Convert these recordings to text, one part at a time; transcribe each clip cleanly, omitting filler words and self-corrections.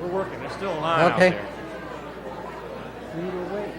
We're working. There's still a line out Okay. there. Either way.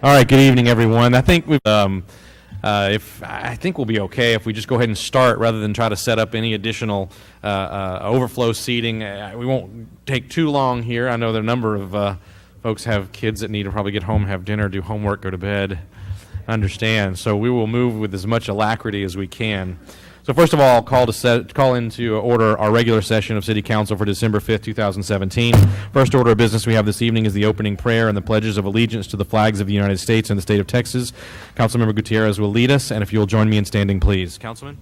All right, good evening, everyone. I think I think we'll be okay if we just go ahead and start rather than try to set up any additional overflow seating. We won't take too long here. I know there are a number of folks have kids that need to probably get home, have dinner, do homework, go to bed. I understand. So we will move with as much alacrity as we can. So first of all, I'll call into order our regular session of City Council for December 5th, 2017. First order of business we have this evening is the opening prayer and the pledges of allegiance to the flags of the United States and the state of Texas. Councilmember Gutierrez will lead us, and if you'll join me in standing, please. Councilman?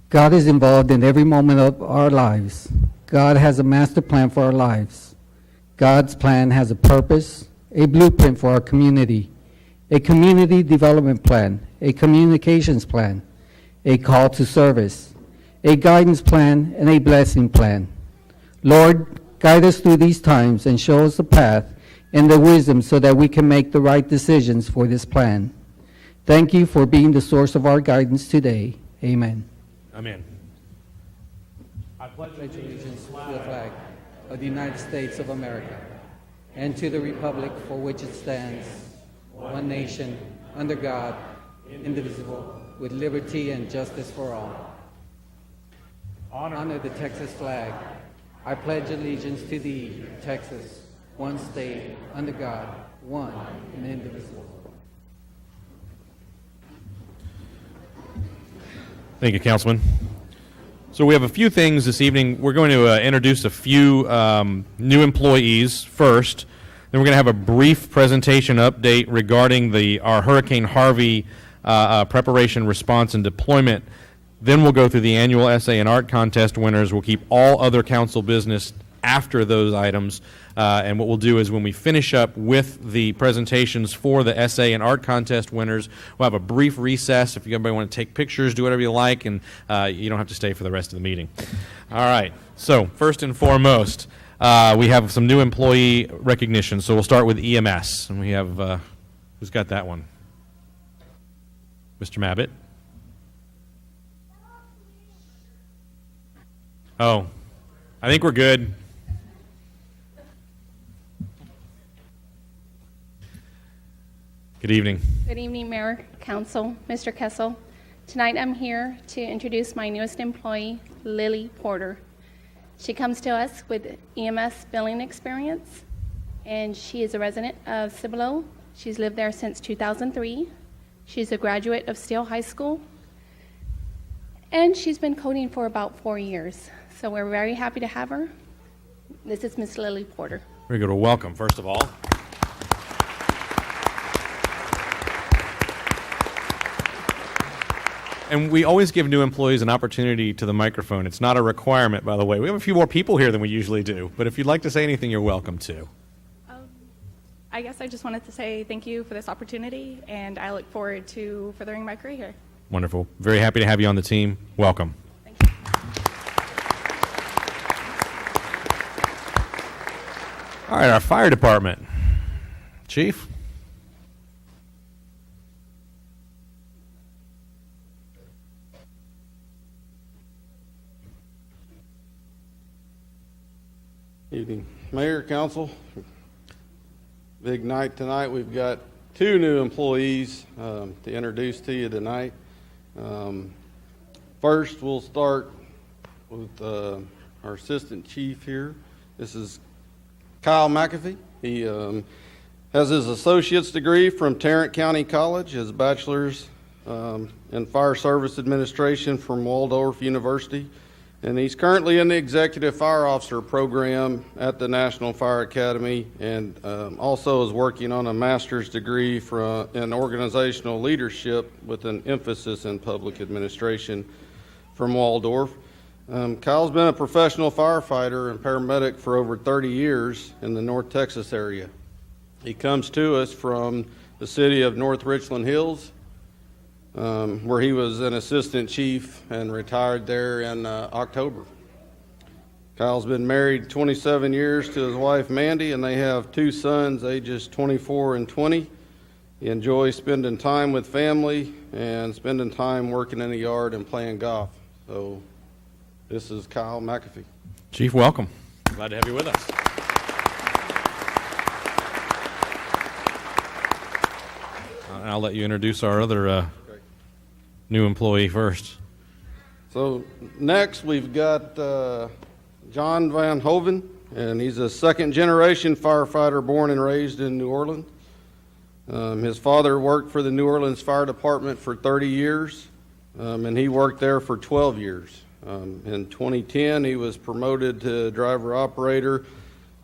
God is involved in every moment of our lives. God has a master plan for our lives. God's plan has a purpose, a blueprint for our community, a community development plan, a communications plan, a call to service, a guidance plan, and a blessing plan. Lord, guide us through these times and show us the path and the wisdom so that we can make the right decisions for this plan. Thank you for being the source of our guidance today. Amen. Amen. I pledge allegiance to the flag of the United States of America and to the republic for which it stands, one nation, under God, indivisible, with liberty and justice for all. Honor the Texas flag. I pledge allegiance to thee, Texas, one state, under God, one and indivisible. Thank you, Councilman. So we have a few things this evening. We're going to introduce a few new employees first. Then we're going to have a brief presentation update regarding our Hurricane Harvey preparation, response, and deployment. Then we'll go through the annual essay and art contest winners. We'll keep all other council business after those items. And what we'll do is when we finish up with the presentations for the essay and art contest winners, we'll have a brief recess. If everybody want to take pictures, do whatever you like, and you don't have to stay for the rest of the meeting. All right. So first and foremost, we have some new employee recognition. So we'll start with EMS. And we have, who's got that one? Mr. Mabbitt? Oh, I think we're good. Good evening. Good evening, Mayor, Council, Mr. Kessel. Tonight I'm here to introduce my newest employee, Lily Porter. She comes to us with EMS billing experience, and she is a resident of Cibolo. She's lived there since 2003. She's a graduate of Steele High School, and she's been coding for about 4 years. So we're very happy to have her. This is Miss Lily Porter. Very good. Well, welcome, first of all. And we always give new employees an opportunity to the microphone. It's not a requirement, by the way. We have a few more people here than we usually do, but if you'd like to say anything, you're welcome to. I guess I just wanted to say thank you for this opportunity, and I look forward to furthering my career here. Wonderful. Very happy to have you on the team. Welcome. Thank you. All right, our fire department. Chief? Evening, Mayor, Council. Big night tonight. We've got two new employees to introduce to you tonight. First, we'll start with our assistant chief here. This is Kyle McAfee. He has his associate's degree from Tarrant County College, his bachelor's in fire service administration from Waldorf University. And he's currently in the Executive Fire Officer program at the National Fire Academy, and also is working on a master's degree in organizational leadership with an emphasis in public administration from Waldorf. Kyle's been a professional firefighter and paramedic for over 30 years in the North Texas area. He comes to us from the city of North Richland Hills, where he was an assistant chief and retired there in October. Kyle's been married 27 years to his wife Mandy, and they have two sons ages 24 and 20. He enjoys spending time with family and spending time working in the yard and playing golf. So this is Kyle McAfee. Chief, welcome. Glad to have you with us. I'll let you introduce our other new employee first. So next we've got John Van Hoven, and he's a second-generation firefighter born and raised in New Orleans. His father worked for the New Orleans Fire Department for 30 years, and he worked there for 12 years. In 2010, he was promoted to driver-operator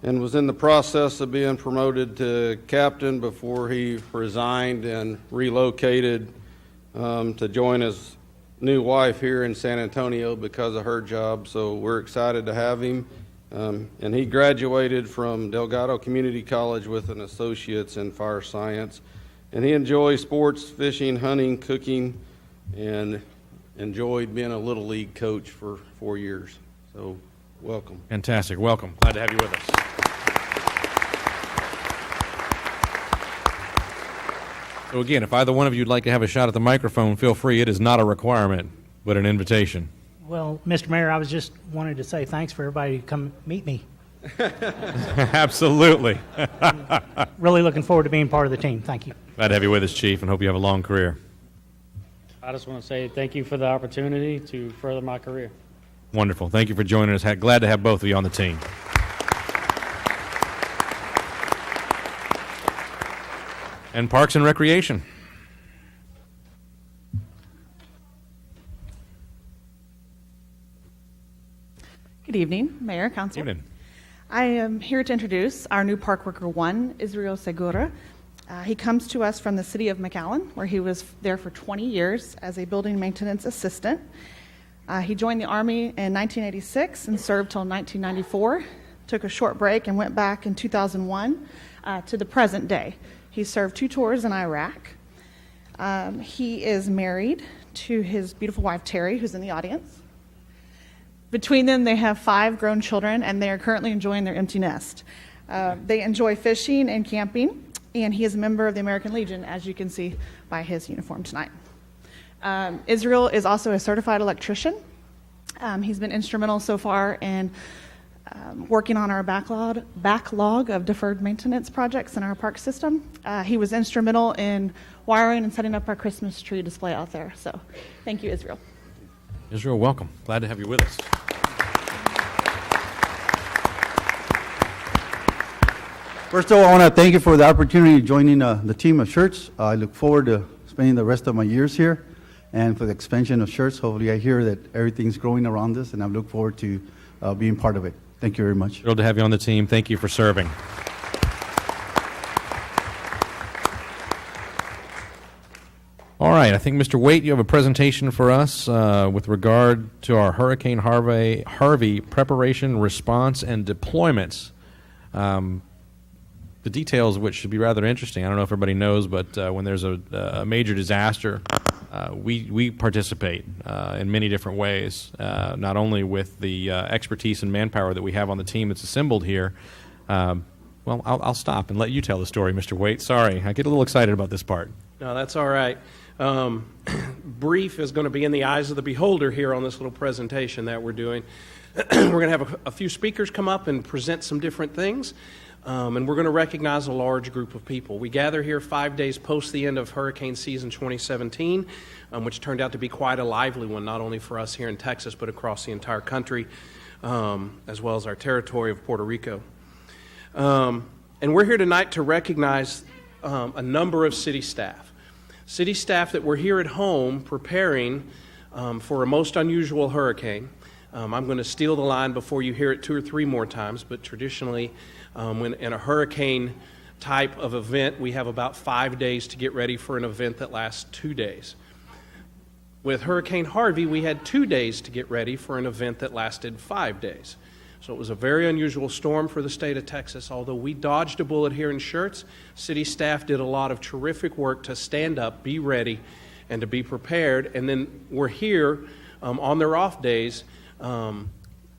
and was in the process of being promoted to captain before he resigned and relocated to join his new wife here in San Antonio because of her job. So we're excited to have him. And he graduated from Delgado Community College with an associate's in fire science. And he enjoys sports, fishing, hunting, cooking, and enjoyed being a Little League coach for 4 years. So welcome. Fantastic. Welcome. Glad to have you with us. So again, if either one of you would like to have a shot at the microphone, feel free. It is not a requirement, but an invitation. Well, Mr. Mayor, I was just wanted to say thanks for everybody to come meet me. Absolutely. Really looking forward to being part of the team. Thank you. Glad to have you with us, Chief, and hope you have a long career. I just want to say thank you for the opportunity to further my career. Wonderful. Thank you for joining us. Glad to have both of you on the team. And Parks and Recreation. Good evening, Mayor, Council. Evening. I am here to introduce our new Park Worker 1, Israel Segura. He comes to us from the city of McAllen, where he was there for 20 years as a building maintenance assistant. He joined the Army in 1986 and served till 1994, took a short break and went back in 2001 to the present day. He served 2 tours in Iraq. He is married to his beautiful wife, Terry, who's in the audience. Between them, they have 5 grown children, and they are currently enjoying their empty nest. They enjoy fishing and camping, and he is a member of the American Legion, as you can see by his uniform tonight. Israel is also a certified electrician. He's been instrumental so far in working on our backlog of deferred maintenance projects in our park system. He was instrumental in wiring and setting up our Christmas tree display out there. So thank you, Israel. Israel, welcome. Glad to have you with us. First of all, I want to thank you for the opportunity of joining the team of Schertz. I look forward to spending the rest of my years here, and for the expansion of Schertz. Hopefully I hear that everything's growing around us, and I look forward to being part of it. Thank you very much. Thrilled to have you on the team. Thank you for serving. All right, I think, Mr. Waite, you have a presentation for us with regard to our Hurricane Harvey preparation, response, and deployments. The details of which should be rather interesting. I don't know if everybody knows, but when there's a major disaster, we participate in many different ways, not only with the expertise and manpower that we have on the team that's assembled here. Well, I'll stop and let you tell the story, Mr. Waite. Sorry, I get a little excited about this part. No, that's all right. Brief is going to be in the eyes of the beholder here on this little presentation that we're doing. We're going to have a few speakers come up and present some different things, and we're going to recognize a large group of people. We gather here 5 days post the end of hurricane season 2017, which turned out to be quite a lively one, not only for us here in Texas, but across the entire country, as well as our territory of Puerto Rico. And we're here tonight to recognize a number of city staff. City staff that were here at home preparing for a most unusual hurricane. I'm going to steal the line before you hear it 2 or 3 more times, but traditionally when in a hurricane type of event, we have about 5 days to get ready for an event that lasts 2 days. With Hurricane Harvey, we had 2 days to get ready for an event that lasted 5 days. So it was a very unusual storm for the state of Texas. Although we dodged a bullet here in Schertz, city staff did a lot of terrific work to stand up, be ready, and to be prepared. And then we're here on their off days,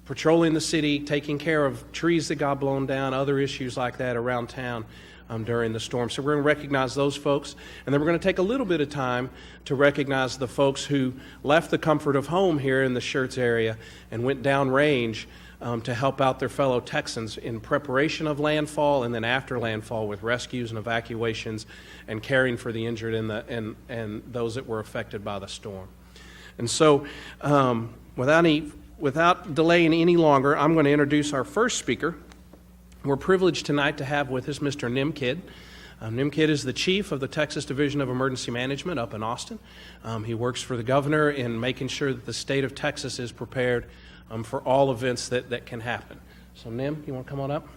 patrolling the city, taking care of trees that got blown down, other issues like that around town during the storm. So we're going to recognize those folks. And then we're going to take a little bit of time to recognize the folks who left the comfort of home here in the Schertz area and went downrange to help out their fellow Texans in preparation of landfall and then after landfall with rescues and evacuations and caring for the injured and those that were affected by the storm. And so without delaying any longer, I'm going to introduce our first speaker. We're privileged tonight to have with us Mr. Nimkid. Nimkid is the chief of the Texas Division of Emergency Management up in Austin. He works for the governor in making sure that the state of Texas is prepared for all events that can happen. So, Nim, you want to come on up?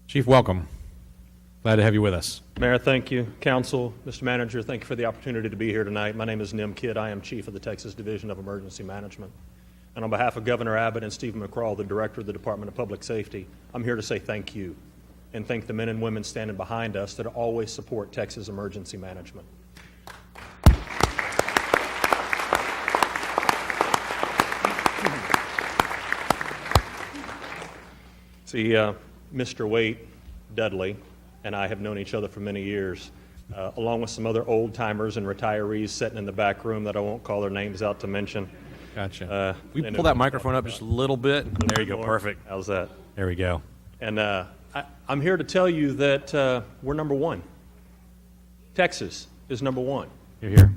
Chief, welcome. Glad to have you with us. Mayor, thank you. Council, Mr. Manager, thank you for the opportunity to be here tonight. My name is Nim Kidd. I am Chief of the Texas Division of Emergency Management. And on behalf of Governor Abbott and Stephen McCraw, the Director of the Department of Public Safety, I'm here to say thank you and thank the men and women standing behind us that always support Texas emergency management. See, Mr. Waite, Dudley, and I have known each other for many years, along with some other old-timers and retirees sitting in the back room that I won't call their names out to mention. Gotcha. We pull that microphone up just a little bit. There you go. Perfect. How's that? There we go. And I'm here to tell you that we're number one. Texas is number one. You're here.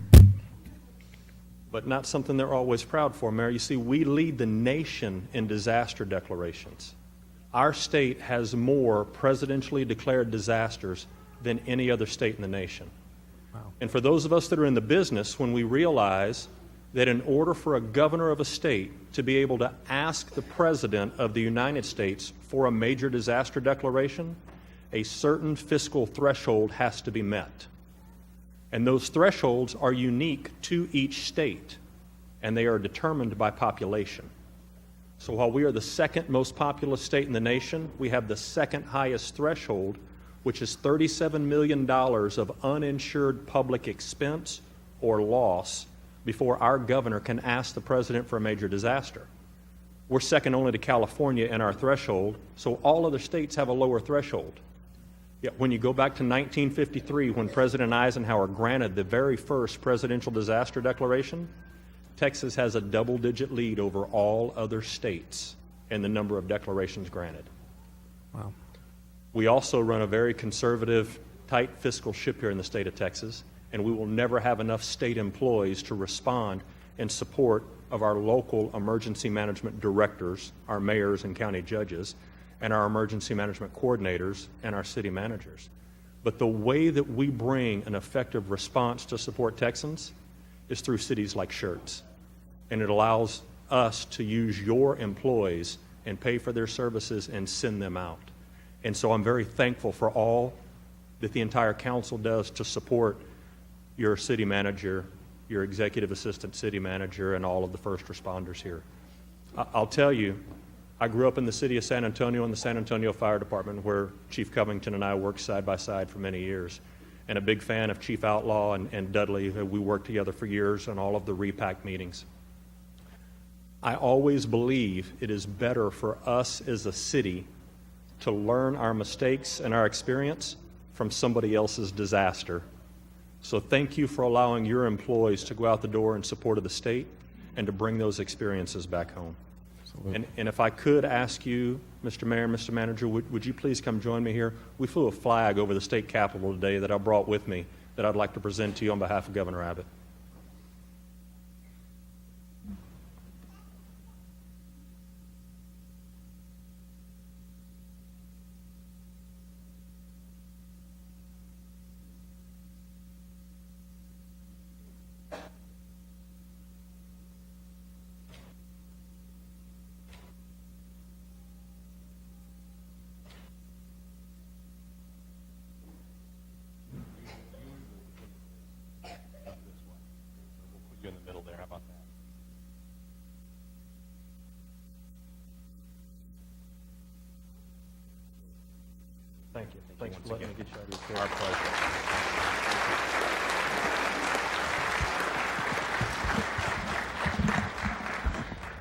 But not something they're always proud for, Mayor. You see, we lead the nation in disaster declarations. Our state has more presidentially declared disasters than any other state in the nation. Wow. And for those of us that are in the business, when we realize that in order for a governor of a state to be able to ask the President of the United States for a major disaster declaration, a certain fiscal threshold has to be met. And those thresholds are unique to each state, and they are determined by population. So while we are the second most populous state in the nation, we have the second highest threshold, which is $37 million of uninsured public expense or loss before our governor can ask the President for a major disaster. We're second only to California in our threshold, so all other states have a lower threshold. Yet when you go back to 1953, when President Eisenhower granted the very first presidential disaster declaration, Texas has a double-digit lead over all other states in the number of declarations granted. Wow. We also run a very conservative, tight fiscal ship here in the state of Texas, and we will never have enough state employees to respond in support of our local emergency management directors, our mayors and county judges, and our emergency management coordinators and our city managers. But the way that we bring an effective response to support Texans is through cities like Schertz. and it allows us to use your employees and pay for their services and send them out. And so I'm very thankful for all that the entire council does to support your city manager, your executive assistant city manager, and all of the first responders here. I'll tell you, I grew up in the city of San Antonio in the San Antonio Fire Department, where Chief Covington and I worked side by side for many years, and a big fan of Chief Outlaw and Dudley. We worked together for years on all of the repack meetings. I always believe it is better for us as a city to learn our mistakes and our experience from somebody else's disaster. So thank you for allowing your employees to go out the door in support of the state and to bring those experiences back home. And if I could ask you, Mr. Mayor, Mr. Manager, would you please come join me here? We flew a flag over the state capitol today that I brought with me that I'd like to present to you on behalf of Governor Abbott. Thank you. Thanks for letting me get you out of your chair. Our pleasure.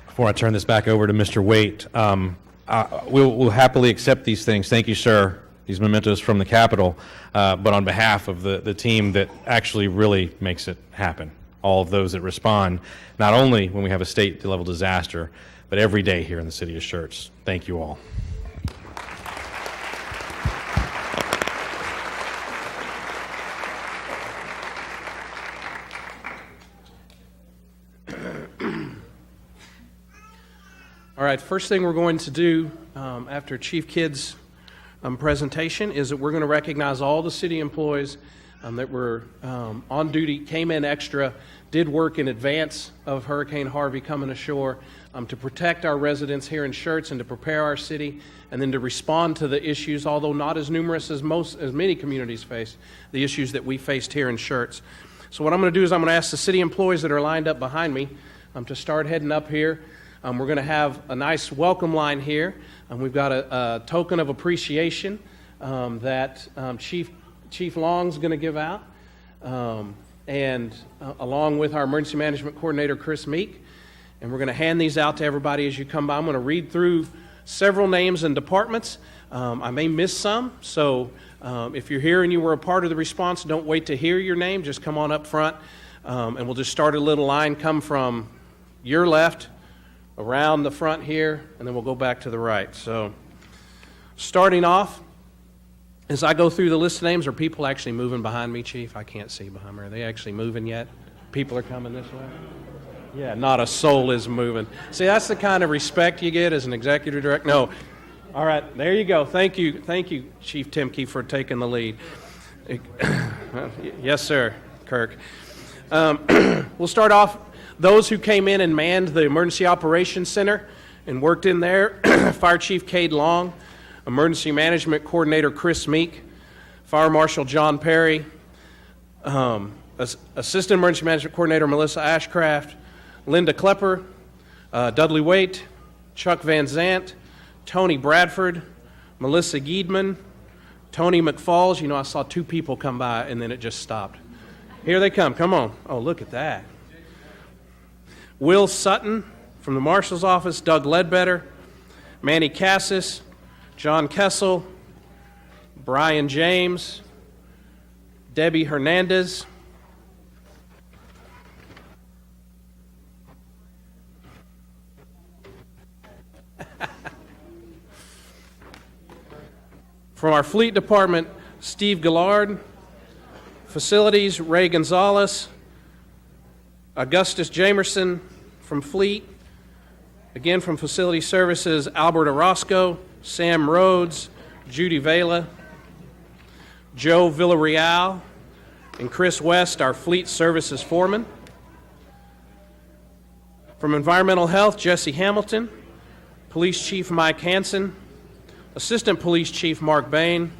Before I turn this back over to Mr. Waite, we'll happily accept these things. Thank you, sir. These mementos from the Capitol, but on behalf of the team that actually really makes it happen, all of those that respond, not only when we have a state-level disaster, but every day here in the city of Schertz. Thank you all. All right, first thing we're going to do after Chief Kidd's presentation is that we're going to recognize all the city employees that were on duty, came in extra, did work in advance of Hurricane Harvey coming ashore to protect our residents here in Schertz and to prepare our city, and then to respond to the issues, although not as numerous as many communities face, the issues that we faced here in Schertz. So what I'm going to do is I'm going to ask the city employees that are lined up behind me to start heading up here. We're going to have a nice welcome line here. We've got a token of appreciation that Chief Long's going to give out, and along with our emergency management coordinator, Chris Meek. And we're going to hand these out to everybody as you come by. I'm going to read through several names and departments. I may miss some, so if you're here and you were a part of the response, don't wait to hear your name. Just come on up front, and we'll just start a little line, come from your left, around the front here, and then we'll go back to the right. So starting off, as I go through the list of names, are people actually moving behind me, Chief? I can't see behind me. Are they actually moving yet? People are coming this way? Yeah, not a soul is moving. See, that's the kind of respect you get as an executive director. No. All right, there you go. Thank you, Chief Timke, for taking the lead. Yes, sir, Kirk. We'll start off. Those who came in and manned the Emergency Operations Center and worked in there, Fire Chief Cade Long, Emergency Management Coordinator Chris Meek, Fire Marshal John Perry, Assistant Emergency Management Coordinator Melissa Ashcraft, Linda Klepper, Dudley Waite, Chuck Van Zant, Tony Bradford, Melissa Giedman, Tony McFalls. You know, I saw two people come by and then it just stopped. Here they come. Come on. Oh, look at that. Will Sutton from the Marshal's Office, Doug Ledbetter, Manny Cassis, John Kessel, Brian James, Debbie Hernandez, from our Fleet Department, Steve Gillard, Facilities, Ray Gonzalez, Augustus Jamerson from Fleet, again from Facility Services, Albert Orozco, Sam Rhodes, Judy Vela, Joe Villarreal, and Chris West, our Fleet Services Foreman. From Environmental Health, Jesse Hamilton. Police Chief Mike Hansen. Assistant Police Chief Mark Bain.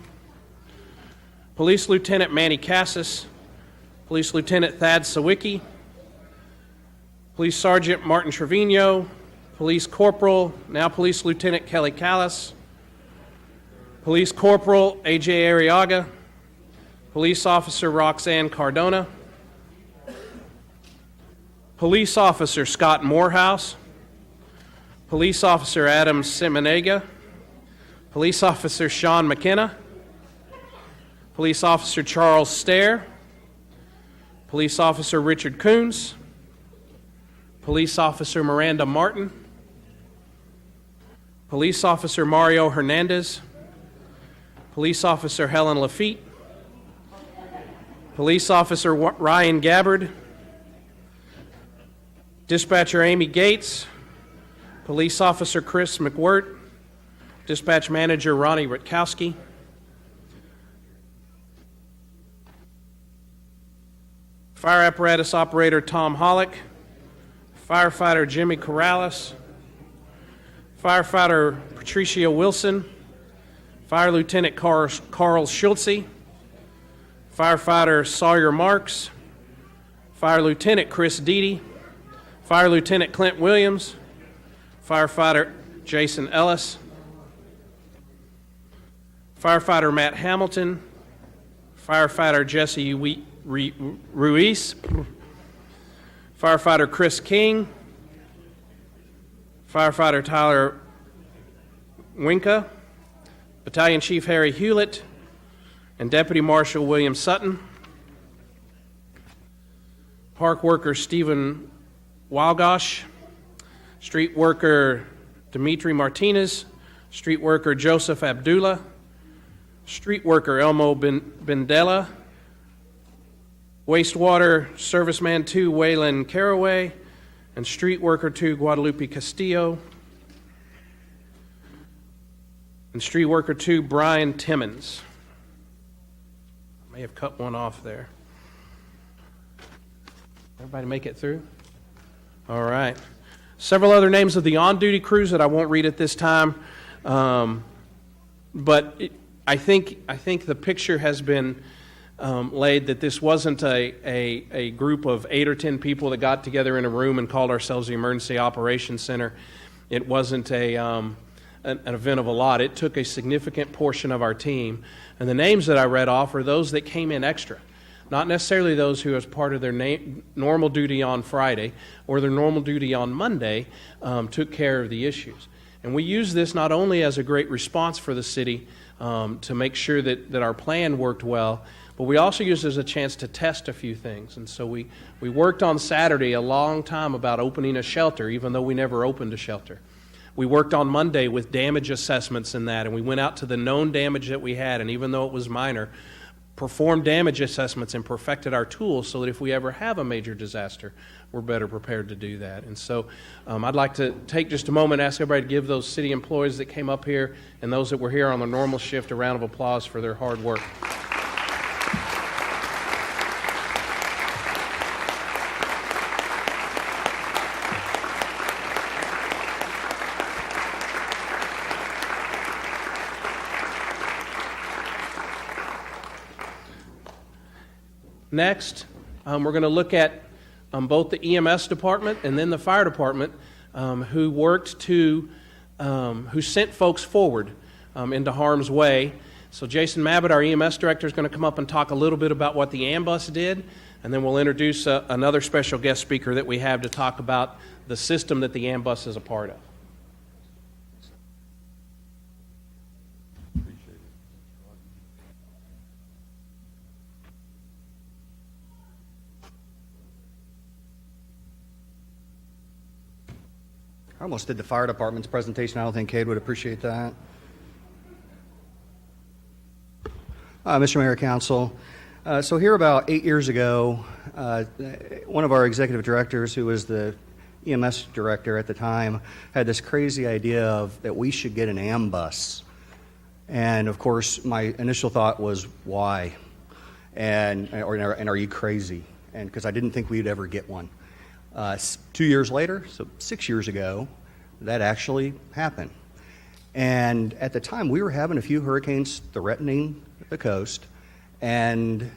Police Lieutenant Manny Cassis. Police Lieutenant Thad Sawicki. Police Sergeant Martin Trevino. Police Corporal, now Police Lieutenant Kelly Callis. Police Corporal A.J. Arriaga. Police Officer Roxanne Cardona. Police Officer Scott Morehouse. Police Officer Adam Simonega. Police Officer Sean McKenna. Police Officer Charles Stair. Police Officer Richard Coons. Police Officer Miranda Martin. Police Officer Mario Hernandez. Police Officer Helen Lafitte. Police Officer Ryan Gabbard. Dispatcher Amy Gates. Police Officer Chris McWirt. Dispatch Manager Ronnie Rutkowski. Fire Apparatus Operator Tom Hollick. Firefighter Jimmy Corrales. Firefighter Patricia Wilson. Fire Lieutenant Carl Schultze. Firefighter Sawyer Marks. Fire Lieutenant Chris Deedy. Fire Lieutenant Clint Williams. Firefighter Jason Ellis. Firefighter Matt Hamilton. Firefighter Jesse Ruiz. Firefighter Chris King. Firefighter Tyler Winka. Battalion Chief Harry Hewlett. And Deputy Marshal William Sutton. Park worker Stephen Walgosh. Street worker Dimitri Martinez. Street worker Joseph Abdullah. Street worker Elmo Bendella. Wastewater Serviceman 2 Waylon Caraway. And Street Worker 2 Guadalupe Castillo. And Street Worker 2 Brian Timmons. I may have cut one off there. Everybody make it through? All right. Several other names of the on-duty crews that I won't read at this time. But I think the picture has been laid that this wasn't a group of 8 or 10 people that got together in a room and called ourselves the Emergency Operations Center. It wasn't an event of a lot. It took a significant portion of our team. And the names that I read off are those that came in extra. Not necessarily those who, as part of their normal duty on Friday or their normal duty on Monday, took care of the issues. And we use this not only as a great response for the city to make sure that our plan worked well, but we also use it as a chance to test a few things. And so we worked on Saturday a long time about opening a shelter, even though we never opened a shelter. We worked on Monday with damage assessments and that, and we went out to the known damage that we had, and even though it was minor, performed damage assessments and perfected our tools so that if we ever have a major disaster, we're better prepared to do that. And so I'd like to take just a moment and ask everybody to give those city employees that came up here and those that were here on the normal shift a round of applause for their hard work. Next, we're going to look at both the EMS department and then the fire department who worked to, who sent folks forward into harm's way. So Jason Mabbitt, our EMS director, is going to come up and talk a little bit about what the AMBUS did, and then we'll introduce another special guest speaker that we have to talk about the system that the AMBUS is a part of. I almost did the fire department's presentation. I don't think Cade would appreciate that. Mr. Mayor, Council. So here about 8 years ago, one of our executive directors, who was the EMS director at the time, had this crazy idea that we should get an AMBUS. And of course, my initial thought was, why? And are you crazy? And because I didn't think we'd ever get one. 2 years later, so 6 years ago, that actually happened. And at the time, we were having a few hurricanes threatening the coast, and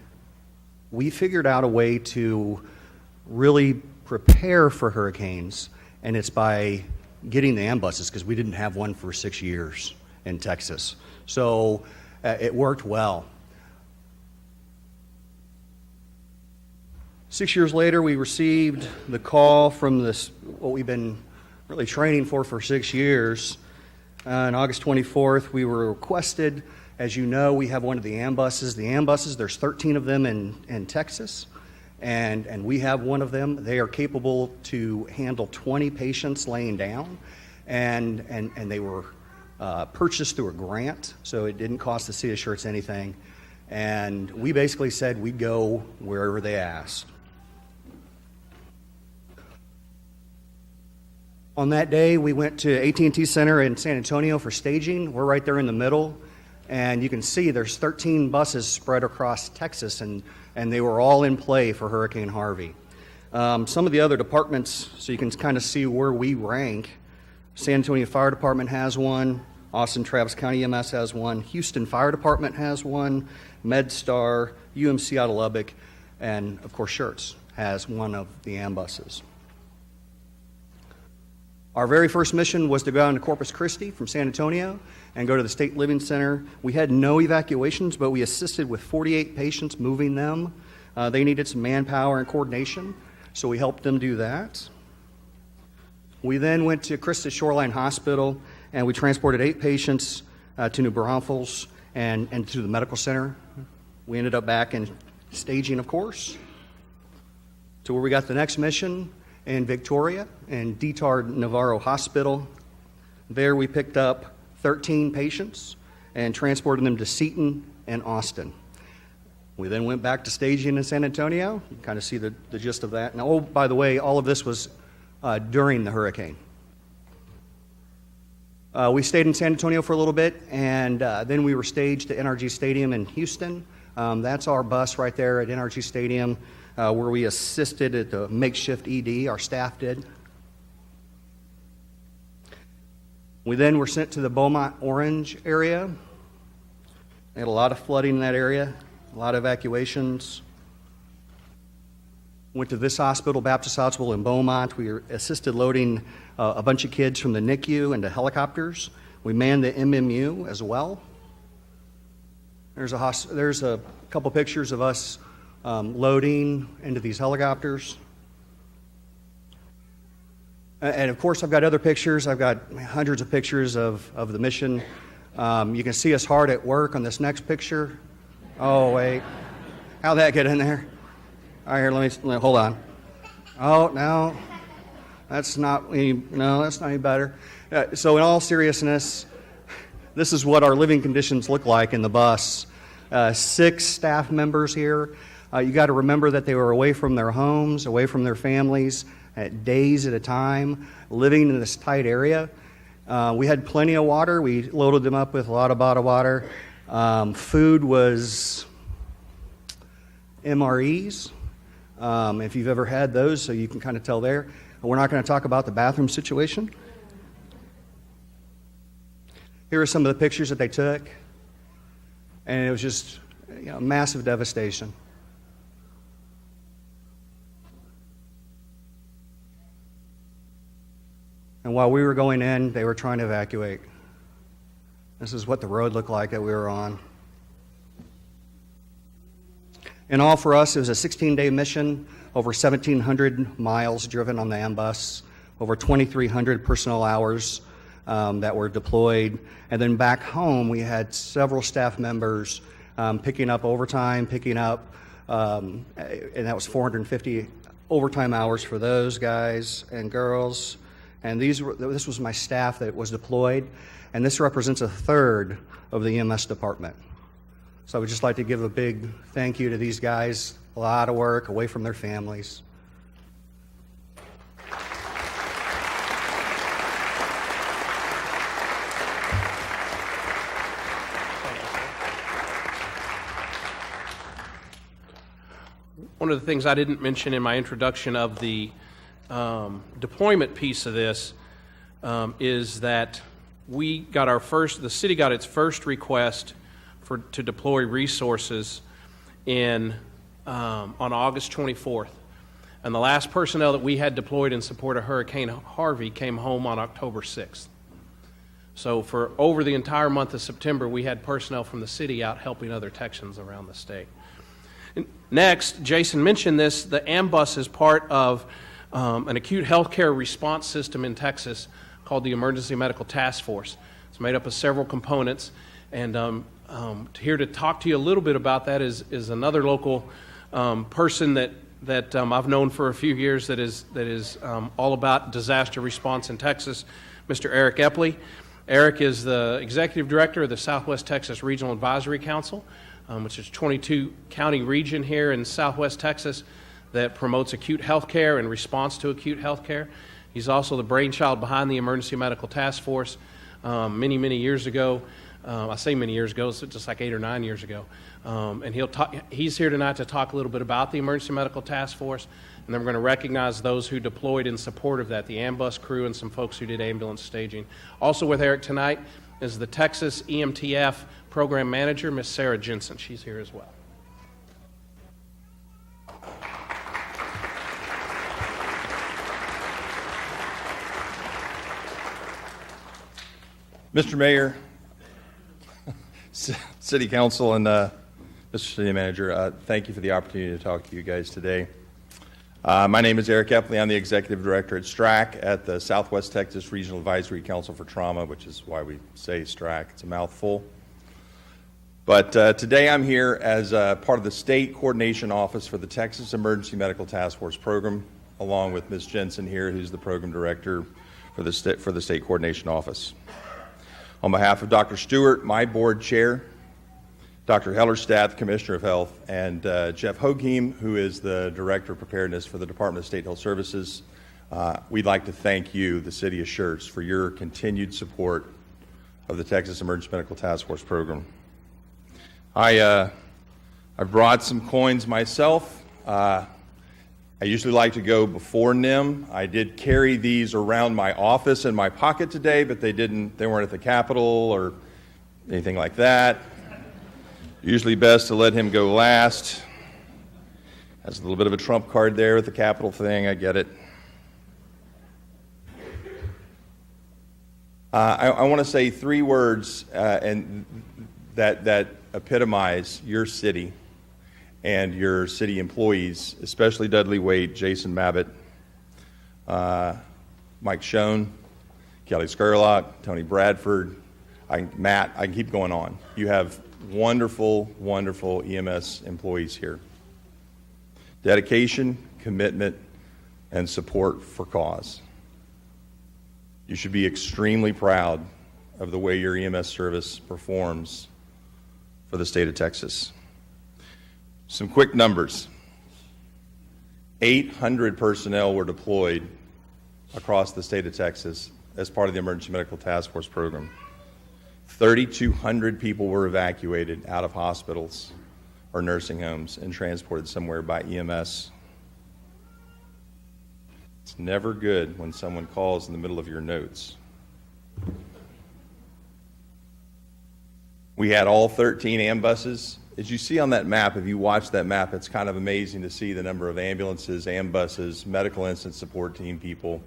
we figured out a way to really prepare for hurricanes, and it's by getting the ambuses, because we didn't have one for 6 years in Texas. So it worked well. 6 years later, we received the call from this, what we've been really training for 6 years. On August 24th, we were requested. As you know, we have one of the ambuses. The ambuses, there's 13 of them in Texas, and we have one of them. They are capable to handle 20 patients laying down, and they were purchased through a grant, so it didn't cost the city of Schertz anything. And we basically said we'd go wherever they asked. On that day, we went to AT&T Center in San Antonio for staging. We're right there in the middle, and you can see there's 13 buses spread across Texas, and they were all in play for Hurricane Harvey. Some of the other departments, so you can kind of see where we rank. San Antonio Fire Department has one. Austin Travis County EMS has one. Houston Fire Department has one. MedStar, UMC out of Lubbock, and of course Schertz has one of the ambuses. Our very first mission was to go down to Corpus Christi from San Antonio and go to the State Living Center. We had no evacuations, but we assisted with 48 patients, moving them. They needed some manpower and coordination, so we helped them do that. We then went to Christus Shoreline Hospital, and we transported 8 patients to New Braunfels and to the medical center. We ended up back in staging, of course, to where we got the next mission in Victoria and Detard Navarro Hospital. There we picked up 13 patients and transported them to Seton and Austin. We then went back to staging in San Antonio. You kind of see the gist of that. Now, oh, by the way, all of this was during the hurricane. We stayed in San Antonio for a little bit, and then we were staged at NRG Stadium in Houston. That's our bus right there at NRG Stadium, where we assisted at the makeshift ED, our staff did. We then were sent to the Beaumont Orange area. They had a lot of flooding in that area, a lot of evacuations. Went to this hospital, Baptist Hospital in Beaumont. We assisted loading a bunch of kids from the NICU into helicopters. We manned the MMU as well. There's a couple pictures of us loading into these helicopters. And of course, I've got other pictures. I've got hundreds of pictures of the mission. You can see us hard at work on this next picture. Oh, wait. How'd that get in there? All right, here, let me hold on. Oh, no. That's not any better. So in all seriousness, this is what our living conditions look like in the bus. 6 staff members here. You got to remember that they were away from their homes, away from their families, days at a time, living in this tight area. We had plenty of water. We loaded them up with a lot of bottled water. Food was MREs, if you've ever had those, so you can kind of tell there. We're not going to talk about the bathroom situation. Here are some of the pictures that they took, and it was just massive devastation. And while we were going in, they were trying to evacuate. This is what the road looked like that we were on. In all, for us, it was a 16-day mission, over 1,700 miles driven on the AMBUS, over 2,300 personnel hours that were deployed. And then back home, we had several staff members picking up overtime, and that was 450 overtime hours for those guys and girls. And this was my staff that was deployed, and this represents a third of the EMS department. So I would just like to give a big thank you to these guys. A lot of work away from their families. One of the things I didn't mention in my introduction of the deployment piece of this is that the city got its first request to deploy resources on August 24th. And the last personnel that we had deployed in support of Hurricane Harvey came home on October 6th. So for over the entire month of September, we had personnel from the city out helping other Texans around the state. Next, Jason mentioned this, the AMBUS is part of an acute healthcare response system in Texas called the Emergency Medical Task Force. It's made up of several components, and here to talk to you a little bit about that is another local person that I've known for a few years that is all about disaster response in Texas, Mr. Eric Epley. Eric is the executive director of the Southwest Texas Regional Advisory Council, which is a 22-county region here in Southwest Texas that promotes acute health care and response to acute health care. He's also the brainchild behind the Emergency Medical Task Force many, many years ago. I say many years ago, it's just like 8 or 9 years ago. And he's here tonight to talk a little bit about the Emergency Medical Task Force, and then we're going to recognize those who deployed in support of that, the AMBUS crew and some folks who did ambulance staging. Also with Eric tonight is the Texas EMTF Program Manager, Miss Sarah Jensen. She's here as well. Mr. Mayor, City Council, and Mr. City Manager, thank you for the opportunity to talk to you guys today. My name is Eric Epley. I'm the Executive Director at STRAC at the Southwest Texas Regional Advisory Council for Trauma, which is why we say STRAC. It's a mouthful. But today I'm here as part of the State Coordination Office for the Texas Emergency Medical Task Force Program, along with Ms. Jensen here, who's the Program Director for the State Coordination Office. On behalf of Dr. Stewart, my board chair, Dr. Hellerstadt, Commissioner of Health, and Jeff Hogeheim, who is the Director of Preparedness for the Department of State Health Services, we'd like to thank you, the City of Schertz, for your continued support of the Texas Emergency Medical Task Force Program. I brought some coins myself. I usually like to go before NIM. I did carry these around my office in my pocket today, but they weren't at the Capitol or anything like that. Usually best to let him go last. Has a little bit of a trump card there with the Capitol thing, I get it. I want to say 3 words and that epitomize your city and your city employees, especially Dudley Wade, Jason Mabbitt, Mike Schoen, Kelly Skurlock, Tony Bradford, Matt, I can keep going on. You have wonderful, wonderful EMS employees here. Dedication, commitment, and support for cause. You should be extremely proud of the way your EMS service performs for the state of Texas. Some quick numbers. 800 personnel were deployed across the state of Texas as part of the Emergency Medical Task Force program. 3,200 people were evacuated out of hospitals or nursing homes and transported somewhere by EMS. It's never good when someone calls in the middle of your notes. We had all 13 ambuses. As you see on that map, if you watch that map, it's kind of amazing to see the number of ambulances, ambuses, medical incident support team people.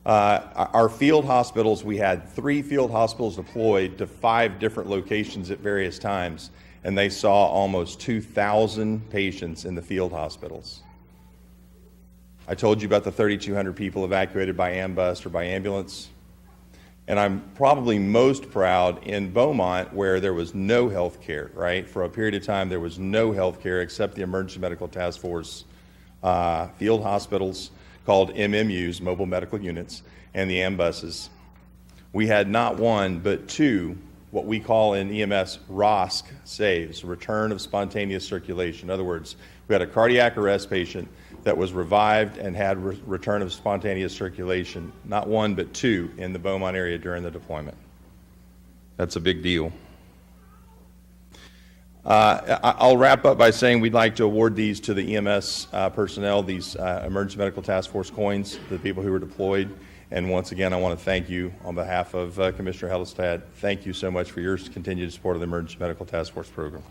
Our field hospitals, we had 3 field hospitals deployed to 5 different locations at various times, and they saw almost 2,000 patients in the field hospitals. I told you about the 3,200 people evacuated by ambus or by ambulance, and I'm probably most proud in Beaumont where there was no health care, right? For a period of time, there was no health care except the Emergency Medical Task Force field hospitals, called MMUs, Mobile Medical Units, and the ambuses. We had not 1, but 2, what we call in EMS ROSC saves, return of spontaneous circulation. In other words, we had a cardiac arrest patient that was revived and had return of spontaneous circulation, not 1, but 2 in the Beaumont area during the deployment. That's a big deal. I'll wrap up by saying we'd like to award these to the EMS personnel, these Emergency Medical Task Force coins, the people who were deployed. And once again, I want to thank you on behalf of Commissioner Hellestad. Thank you so much for your continued support of the Emergency Medical Task Force program.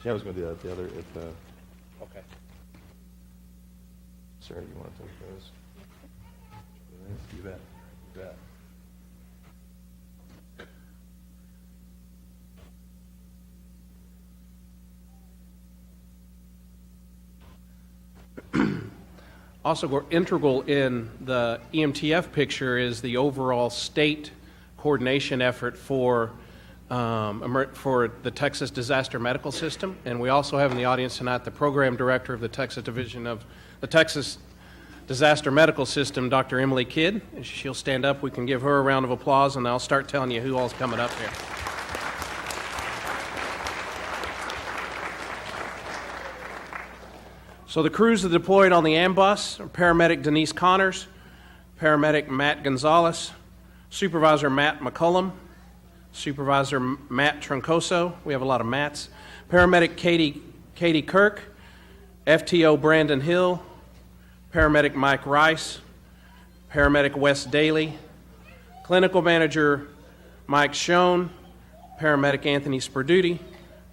Yeah, I was going to do that the other. Okay. Sarah, you want to take those? You bet. You bet. Also integral in the EMTF picture is the overall state coordination effort for the Texas Disaster Medical System. And we also have in the audience tonight the program director of the Texas Division of the Texas Disaster Medical System, Dr. Emily Kidd. And she'll stand up. We can give her a round of applause, and I'll start telling you who all's coming up here. So the crews that deployed on the ambus are paramedic Denise Connors, paramedic Matt Gonzalez, supervisor Matt McCullum, supervisor Matt Troncoso. We have a lot of Matts. Paramedic Katie Kirk, FTO Brandon Hill, paramedic Mike Rice, paramedic Wes Daly, clinical manager Mike Schoen, paramedic Anthony Sperduti,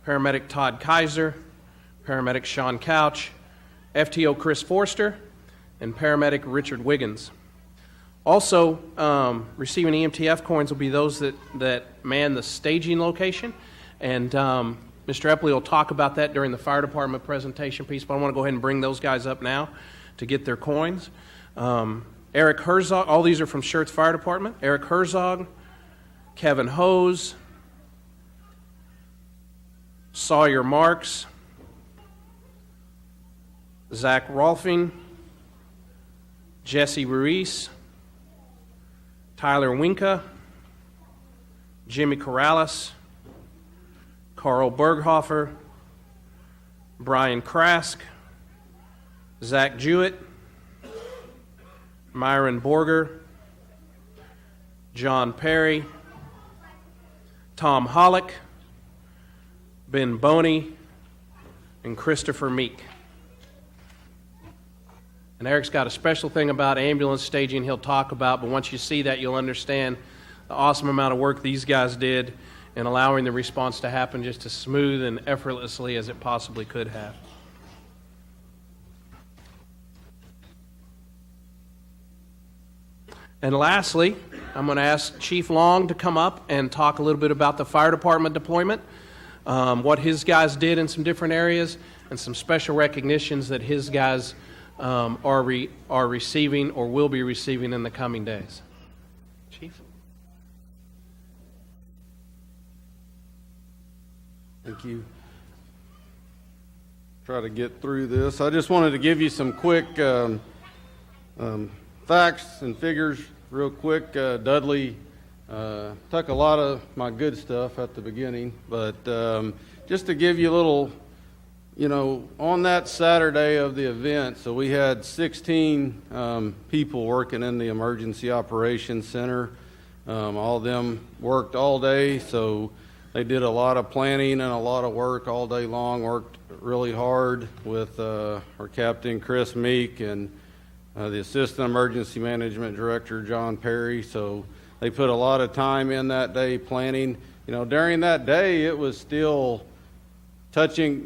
paramedic Todd Kaiser, paramedic Sean Couch, FTO Chris Forster, and paramedic Richard Wiggins. Also, receiving EMTF coins will be those that man the staging location, and Mr. Epley will talk about that during the fire department presentation piece, but I want to go ahead and bring those guys up now to get their coins. Eric Herzog, all these are from Schertz Fire Department. Eric Herzog, Kevin Hose, Sawyer Marks, Zach Rolfing, Jesse Ruiz, Tyler Winka, Jimmy Corrales, Carl Berghofer, Brian Krask, Zach Jewett, Myron Borger, John Perry, Tom Hollick, Ben Boney, and Christopher Meek. And Eric's got a special thing about ambulance staging he'll talk about, but once you see that, you'll understand the awesome amount of work these guys did in allowing the response to happen just as smooth and effortlessly as it possibly could have. And lastly, I'm going to ask Chief Long to come up and talk a little bit about the fire department deployment, what his guys did in some different areas, and some special recognitions that his guys are receiving or will be receiving in the coming days. Chief? Thank you. Try to get through this. I just wanted to give you some quick facts and figures real quick. Dudley took a lot of my good stuff at the beginning, but just to give you a little, on that Saturday of the event, so we had 16 people working in the Emergency Operations Center. All of them worked all day, so they did a lot of planning and a lot of work all day long, worked really hard with our Captain Chris Meek and the Assistant Emergency Management Director, John Perry. So they put a lot of time in that day planning. During that day, it was still touch and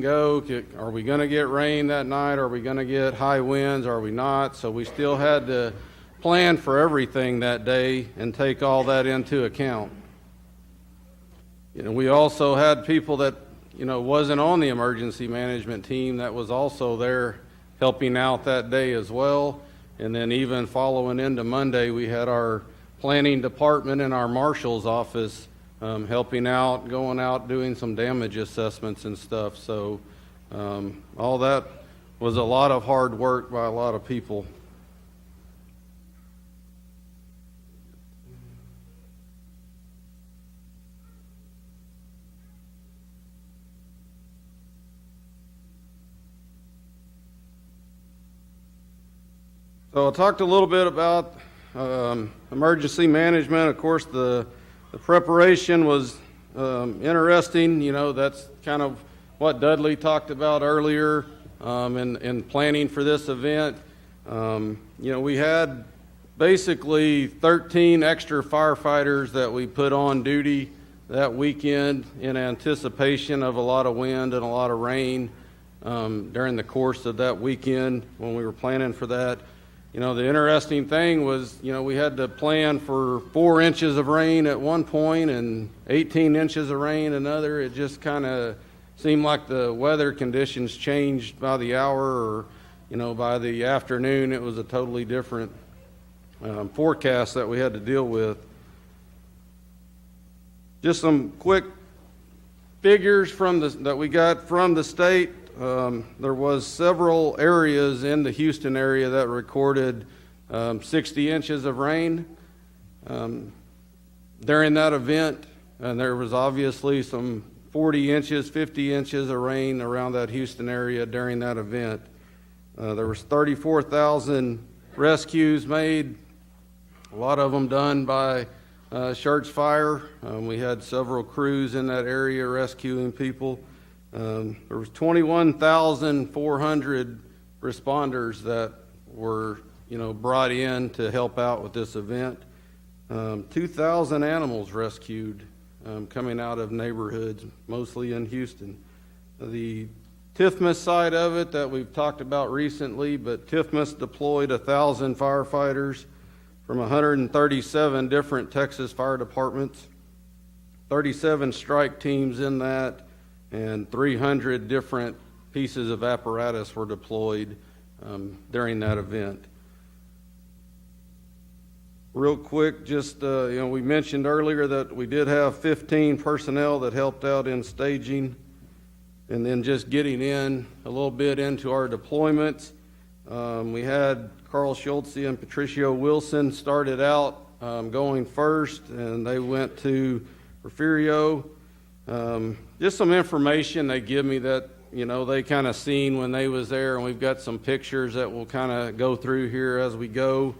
go. Are we going to get rain that night? Are we going to get high winds? Are we not? So we still had to plan for everything that day and take all that into account. We also had people that, wasn't on the emergency management team that was also there helping out that day as well. And then even following into Monday, we had our planning department and our marshal's office helping out, going out, doing some damage assessments and stuff. So all that was a lot of hard work by a lot of people. So I talked a little bit about emergency management. Of course, the preparation was interesting. You know, that's kind of what Dudley talked about earlier in planning for this event. You know, we had basically 13 extra firefighters that we put on duty that weekend in anticipation of a lot of wind and a lot of rain during the course of that weekend when we were planning for that. You know, the interesting thing was, you know, we had to plan for 4 inches of rain at one point and 18 inches of rain another. It just kind of seemed like the weather conditions changed by the hour, or, you know, by the afternoon it was a totally different forecast that we had to deal with. Just some quick figures from that we got from the state. There was several areas in the Houston area that recorded 60 inches of rain during that event, and there was obviously some 40 inches, 50 inches of rain around that Houston area during that event. There was 34,000 rescues made, a lot of them done by Schertz Fire. We had several crews in that area rescuing people. There was 21,400 responders that were, you know, brought in to help out with this event. 2,000 animals rescued coming out of neighborhoods, mostly in Houston. The Tifmas side of it that we've talked about recently, but Tifmas deployed 1,000 firefighters from 137 different Texas fire departments, 37 strike teams in that, and 300 different pieces of apparatus were deployed during that event. Real quick, just, you know, we mentioned earlier that we did have 15 personnel that helped out in staging, and then just getting in a little bit into our deployments. We had Carl Schultz and Patricio Wilson started out going first, and they went to Refugio. Just some information they give me that, you know, they kind of seen when they was there, and we've got some pictures that we'll kind of go through here as we go.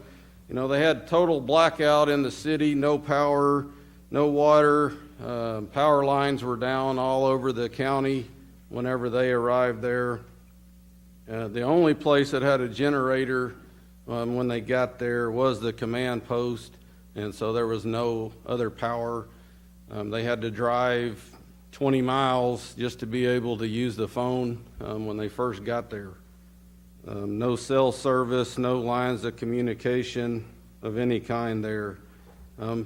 You know, they had total blackout in the city, no power, no water. Power lines were down all over the county whenever they arrived there. The only place that had a generator when they got there was the command post, and so there was no other power. They had to drive 20 miles just to be able to use the phone when they first got there. No cell service, no lines of communication of any kind there.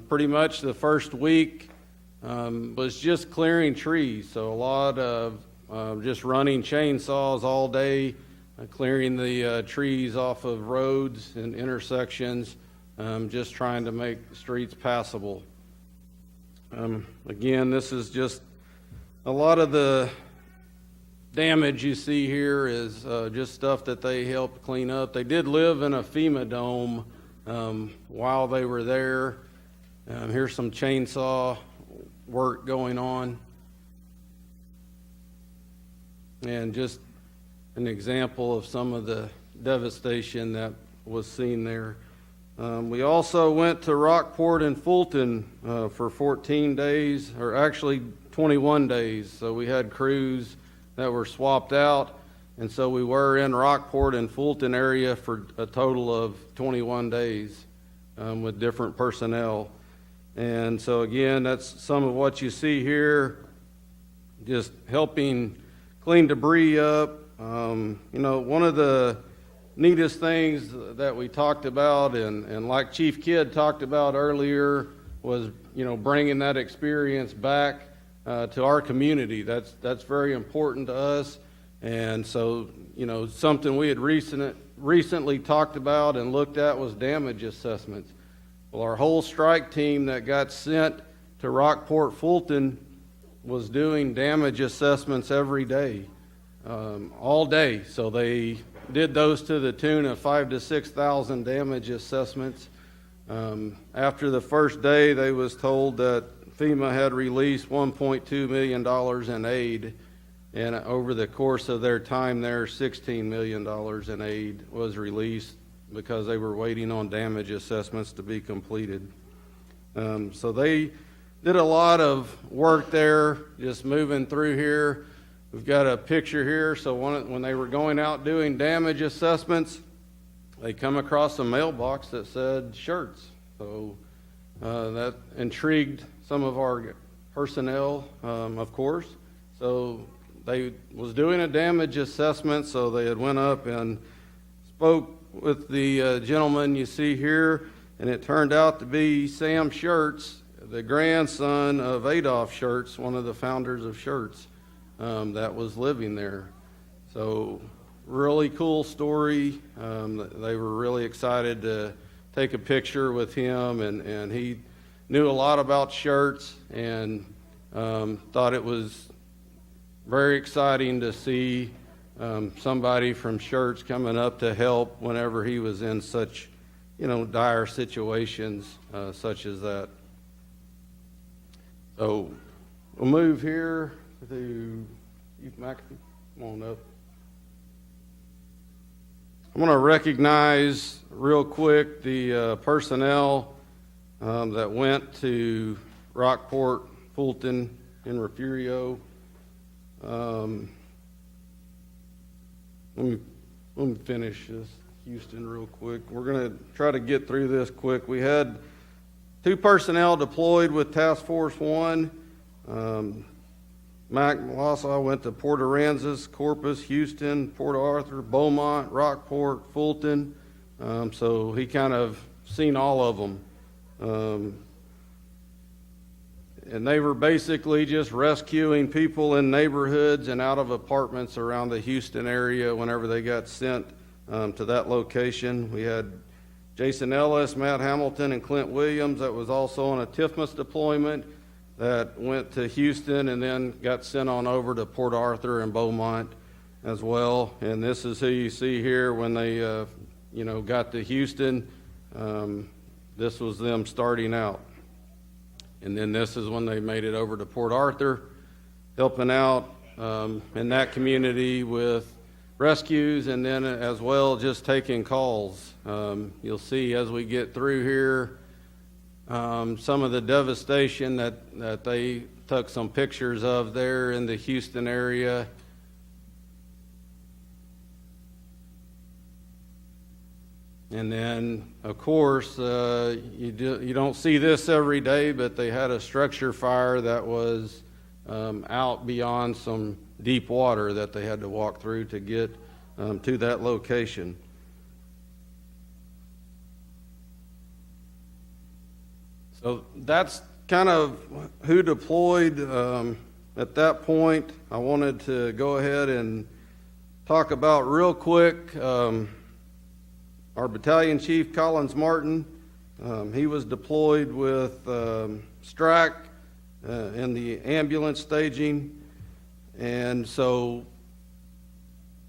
Pretty much the first week was just clearing trees, so a lot of just running chainsaws all day, clearing the trees off of roads and intersections, just trying to make streets passable. Again, this is just a lot of the damage you see here is just stuff that they helped clean up. They did live in a FEMA dome while they were there. Here's some chainsaw work going on. And just an example of some of the devastation that was seen there. We also went to Rockport and Fulton for 14 days, or actually 21 days. So we had crews that were swapped out, and so we were in Rockport and Fulton area for a total of 21 days with different personnel. And so again, that's some of what you see here, just helping clean debris up. You know, one of the neatest things that we talked about, and like Chief Kidd talked about earlier, was, you know, bringing that experience back to our community. That's very important to us. And so, you know, something we had recently talked about and looked at was damage assessments. Well, our whole strike team that got sent to Rockport Fulton was doing damage assessments every day, all day. So they did those to the tune of 5,000 to 6,000 damage assessments. After the first day, they was told that FEMA had released $1.2 million in aid, and over the course of their time there, $16 million in aid was released because they were waiting on damage assessments to be completed. So they did a lot of work there, just moving through here. We've got a picture here. So when they were going out doing damage assessments, they come across a mailbox that said Schertz. So that intrigued some of our personnel, of course. So they was doing a damage assessment, so they had went up and spoke with the gentleman you see here, and it turned out to be Sam Schertz, the grandson of Adolph Schertz, one of the founders of Schertz, that was living there. So really cool story. They were really excited to take a picture with him, and he knew a lot about Schertz, and thought it was very exciting to see somebody from Schertz coming up to help whenever he was in such, dire situations such as that. So we'll move here to Chief McAfee. Come on up. I'm going to recognize real quick the personnel that went to Rockport, Fulton, and Refugio. Let me finish this Houston real quick. We're going to try to get through this quick. We had 2 personnel deployed with Task Force 1. Mac Molassa went to Port Aransas, Corpus, Houston, Port Arthur, Beaumont, Rockport, Fulton. So he kind of seen all of them. And they were basically just rescuing people in neighborhoods and out of apartments around the Houston area whenever they got sent to that location. We had Jason Ellis, Matt Hamilton, and Clint Williams that was also on a TIFMAS deployment that went to Houston and then got sent on over to Port Arthur and Beaumont as well. And this is who you see here when they, got to Houston. This was them starting out. And then this is when they made it over to Port Arthur, helping out in that community with rescues, and then as well just taking calls. You'll see as we get through here some of the devastation that they took some pictures of there in the Houston area. And then, of course, you don't see this every day, but they had a structure fire that was out beyond some deep water that they had to walk through to get to that location. So that's kind of who deployed at that point. I wanted to go ahead and talk about real quick our battalion chief, Collins Martin. He was deployed with STRAC in the ambulance staging. And so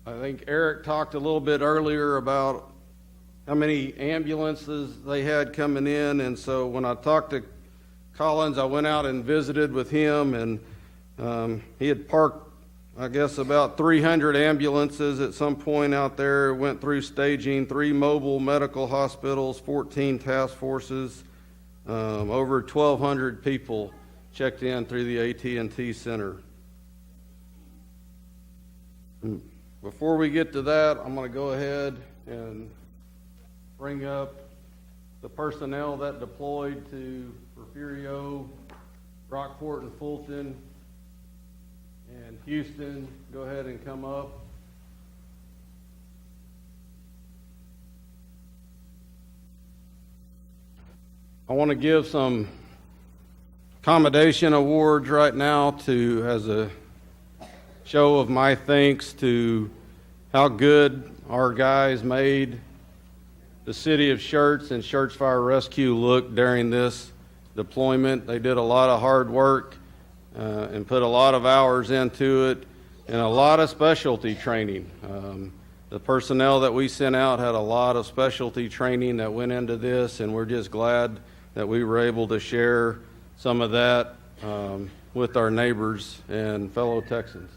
I think Eric talked a little bit earlier about how many ambulances they had coming in. And so when I talked to Collins, I went out and visited with him, and he had parked, I guess, about 300 ambulances at some point out there, went through staging, 3 mobile medical hospitals, 14 task forces, over 1,200 people checked in through the AT&T Center. Before we get to that, I'm going to go ahead and bring up the personnel that deployed to Refugio, Rockport, and Fulton, and Houston. Go ahead and come up. I want to give some commendation awards right now as a show of my thanks to how good our guys made the city of Schertz and Schertz Fire Rescue look during this deployment. They did a lot of hard work and put a lot of hours into it, and a lot of specialty training. The personnel that we sent out had a lot of specialty training that went into this, and we're just glad that we were able to share some of that with our neighbors and fellow Texans.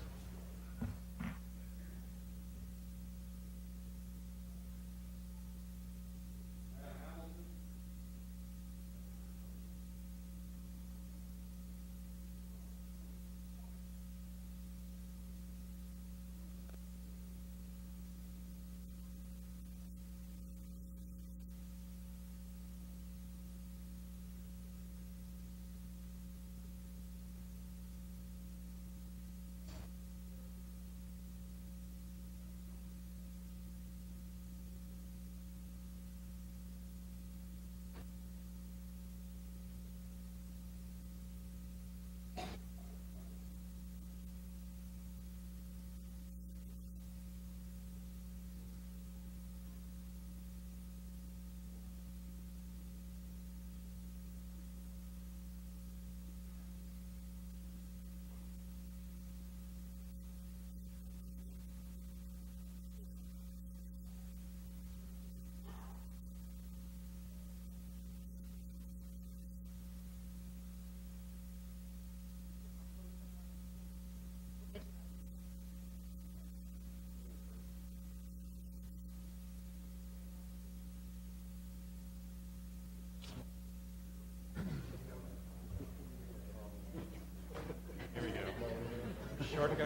Good.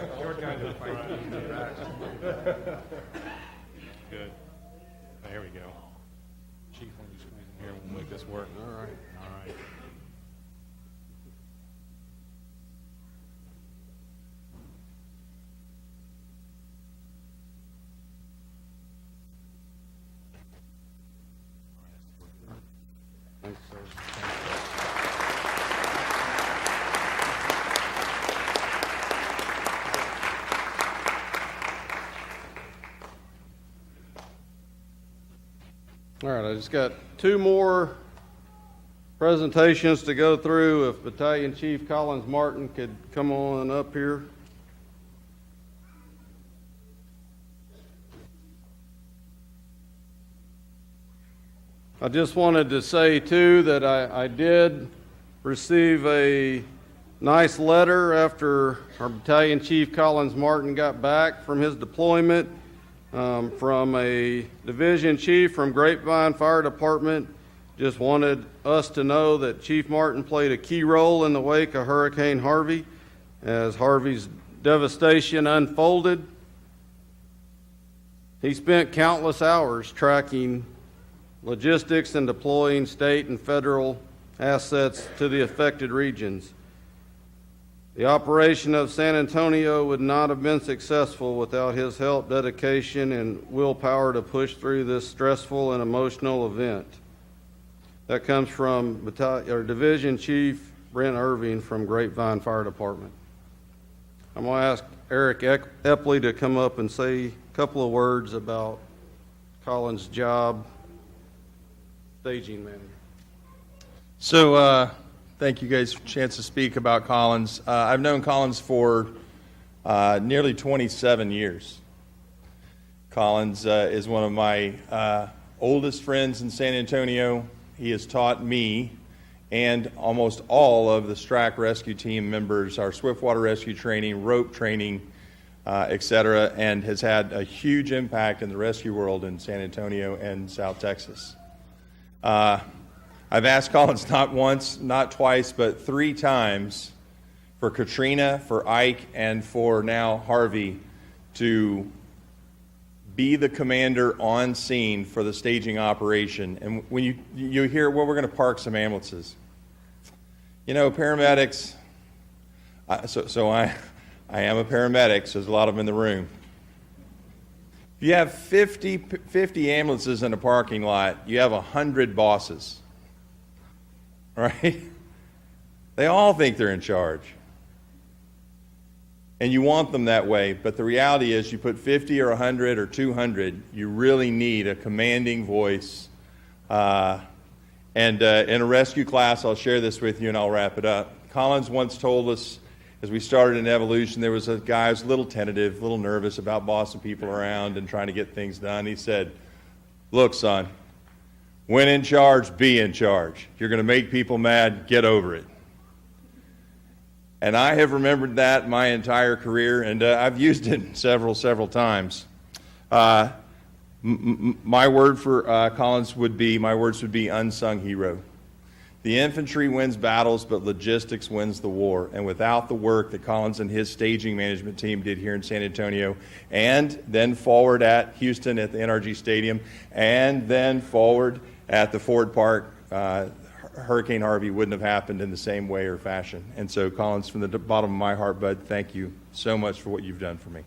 There we go. Chief, let me squeeze in here and we'll make this work. All right. All right. Thanks, sir. All right, I just got two more presentations to go through. If Battalion Chief Collins Martin could come on up here. I just wanted to say, too, that I did receive a nice letter after our Battalion Chief Collins Martin got back from his deployment from a division chief from Grapevine Fire Department. Just wanted us to know that Chief Martin played a key role in the wake of Hurricane Harvey as Harvey's devastation unfolded. He spent countless hours tracking logistics and deploying state and federal assets to the affected regions. The operation of San Antonio would not have been successful without his help, dedication, and willpower to push through this stressful and emotional event. That comes from Division Chief Brent Irving from Grapevine Fire Department. I'm going to ask Eric Epley to come up and say a couple of words about Collins' job, staging manager. So, thank you guys for a chance to speak about Collins. I've known Collins for nearly 27 years. Collins is one of my oldest friends in San Antonio. He has taught me and almost all of the STRAC rescue team members our swiftwater rescue training, rope training, etc., and has had a huge impact in the rescue world in San Antonio and South Texas. I've asked Collins not once, not twice, but 3 times for Katrina, for Ike, and for now Harvey to be the commander on scene for the staging operation. And when you hear, well, we're going to park some ambulances. You know, paramedics, so I am a paramedic, so there's a lot of them in the room. If you have 50 ambulances in a parking lot, you have 100 bosses. Right? They all think they're in charge. And you want them that way, but the reality is you put 50 or 100 or 200, you really need a commanding voice. And in a rescue class, I'll share this with you and I'll wrap it up. Collins once told us, as we started in Evolution, there was a guy who was a little tentative, a little nervous about bossing people around and trying to get things done. He said, look, son, when in charge, be in charge. You're going to make people mad, get over it. And I have remembered that my entire career, and I've used it several times. My word for Collins would be, my words would be unsung hero. The infantry wins battles, but logistics wins the war. And without the work that Collins and his staging management team did here in San Antonio, and then forward at Houston at the NRG Stadium, and then forward at the Ford Park, Hurricane Harvey wouldn't have happened in the same way or fashion. And so, Collins, from the bottom of my heart, bud, thank you so much for what you've done for me.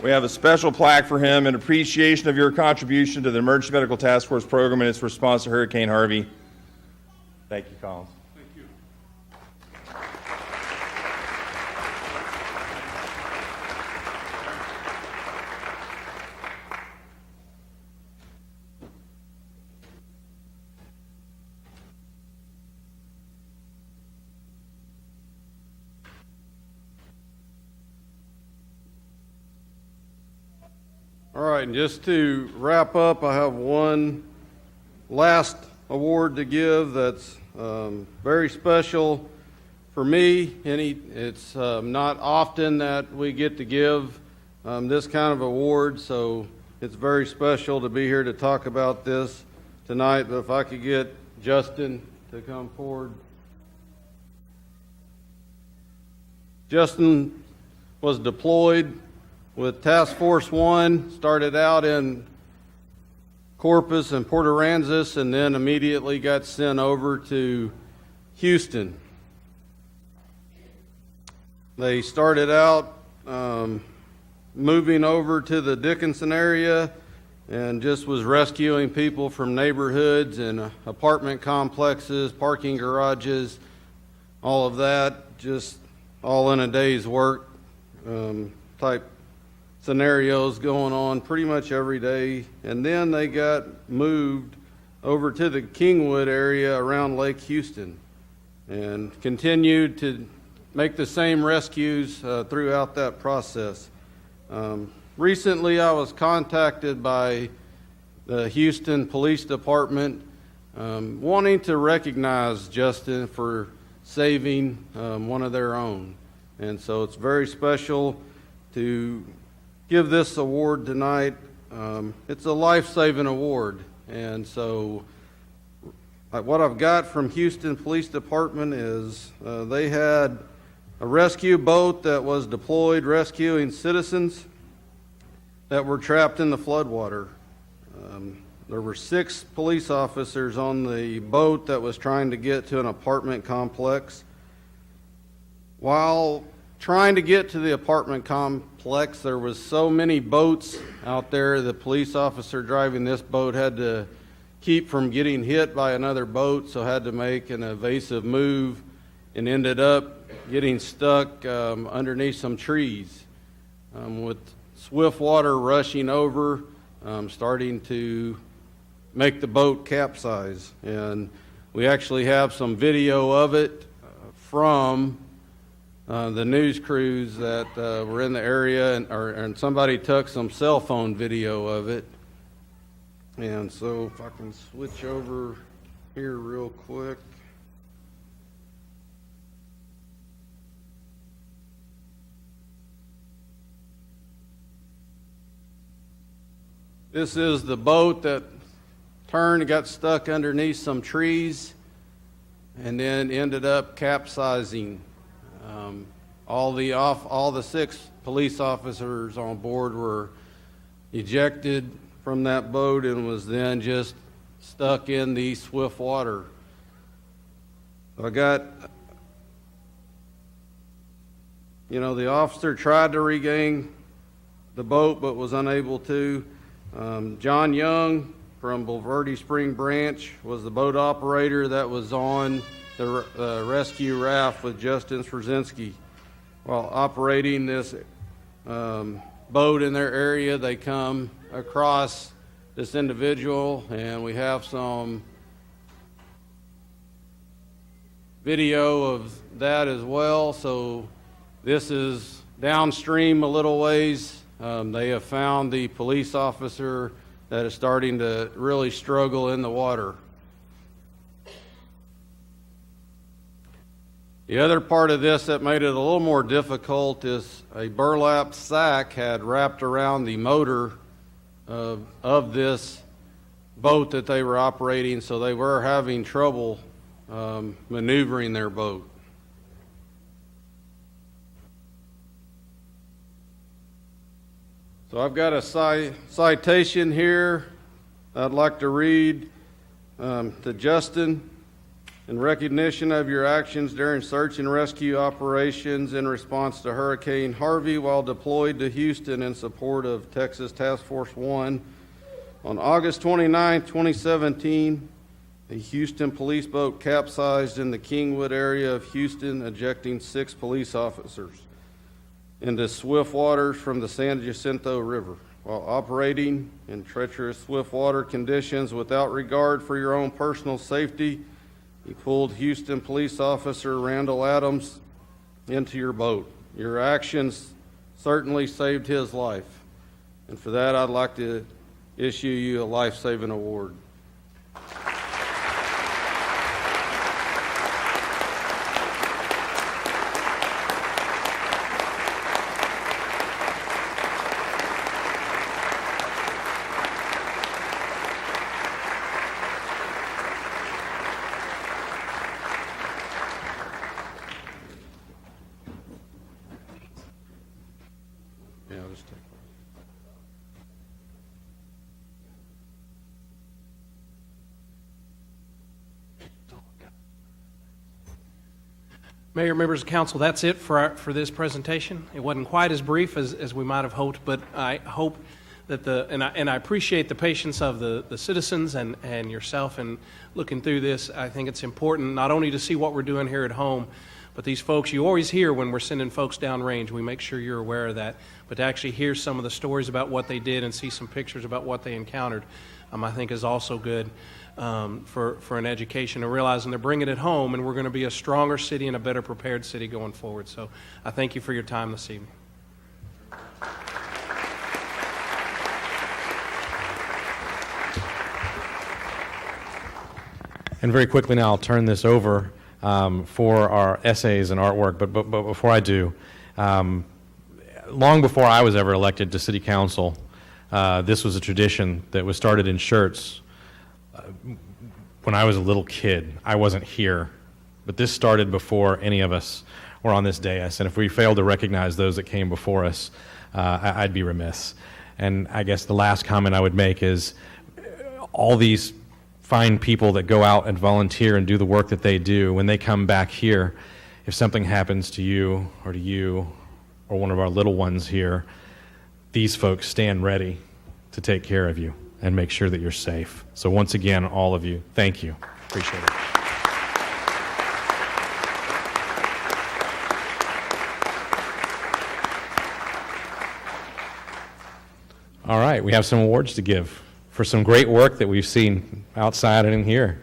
We have a special plaque for him in appreciation of your contribution to the Emergency Medical Task Force program and its response to Hurricane Harvey. Thank you, Collins. Thank you. All right, and just to wrap up, I have one last award to give that's very special for me. It's not often that we get to give this kind of award, so It's very special to be here to talk about this tonight, but if I could get Justin to come forward. Justin was deployed with Task Force 1, started out in Corpus and Port Aransas, and then immediately got sent over to Houston. They started out moving over to the Dickinson area and just was rescuing people from neighborhoods and apartment complexes, parking garages, all of that, just all in a day's work type scenarios going on pretty much every day. And then they got moved over to the Kingwood area around Lake Houston and continued to make the same rescues throughout that process. Recently, I was contacted by the Houston Police Department wanting to recognize Justin for saving one of their own. And so it's very special to give this award tonight. It's a life-saving award. And so what I've got from Houston Police Department is they had a rescue boat that was deployed rescuing citizens that were trapped in the floodwater. There were 6 police officers on the boat that was trying to get to an apartment complex. While trying to get to the apartment complex, there was so many boats out there, the police officer driving this boat had to keep from getting hit by another boat, so had to make an evasive move and ended up getting stuck underneath some trees with swift water rushing over, starting to make the boat capsize. And we actually have some video of it from the news crews that were in the area, and somebody took some cell phone video of it. And so if I can switch over here real quick. This is the boat that turned and got stuck underneath some trees and then ended up capsizing. All the 6 police officers on board were ejected from that boat and was then just stuck in the swift water. The officer tried to regain the boat but was unable to. John Young from Bulverde Spring Branch was the boat operator that was on the rescue raft with Justin Swerzinski. While operating this boat in their area, they come across this individual, and we have some video of that as well. So this is downstream a little ways. They have found the police officer that is starting to really struggle in the water. The other part of this that made it a little more difficult is a burlap sack had wrapped around the motor of this boat that they were operating, so they were having trouble maneuvering their boat. So I've got a citation here I'd like to read to Justin. In recognition of your actions during search and rescue operations in response to Hurricane Harvey while deployed to Houston in support of Texas Task Force 1, on August 29, 2017, a Houston police boat capsized in the Kingwood area of Houston, ejecting 6 police officers into swift waters from the San Jacinto River. While operating in treacherous swift water conditions without regard for your own personal safety, you pulled Houston police officer Randall Adams into your boat. Your actions certainly saved his life. And for that, I'd like to issue you a life-saving award. Yeah, I'll just take Mayor, members of council, that's it for this presentation. It wasn't quite as brief as we might have hoped, but I hope that I appreciate the patience of the citizens and yourself in looking through this. I think it's important not only to see what we're doing here at home, but these folks, you always hear when we're sending folks downrange, we make sure you're aware of that, but to actually hear some of the stories about what they did and see some pictures about what they encountered, I think is also good for an education and realizing they're bringing it home, and we're going to be a stronger city and a better prepared city going forward. So I thank you for your time this evening. And very quickly now, I'll turn this over for our essays and artwork. But before I do, long before I was ever elected to city council, this was a tradition that was started in Schertz. When I was a little kid, I wasn't here, but this started before any of us were on this dais. And if we fail to recognize those that came before us, I'd be remiss. And I guess the last comment I would make is all these fine people that go out and volunteer and do the work that they do, when they come back here, if something happens to you or one of our little ones here, these folks stand ready to take care of you and make sure that you're safe. So once again, all of you, thank you. Appreciate it. All right, we have some awards to give for some great work that we've seen outside and in here.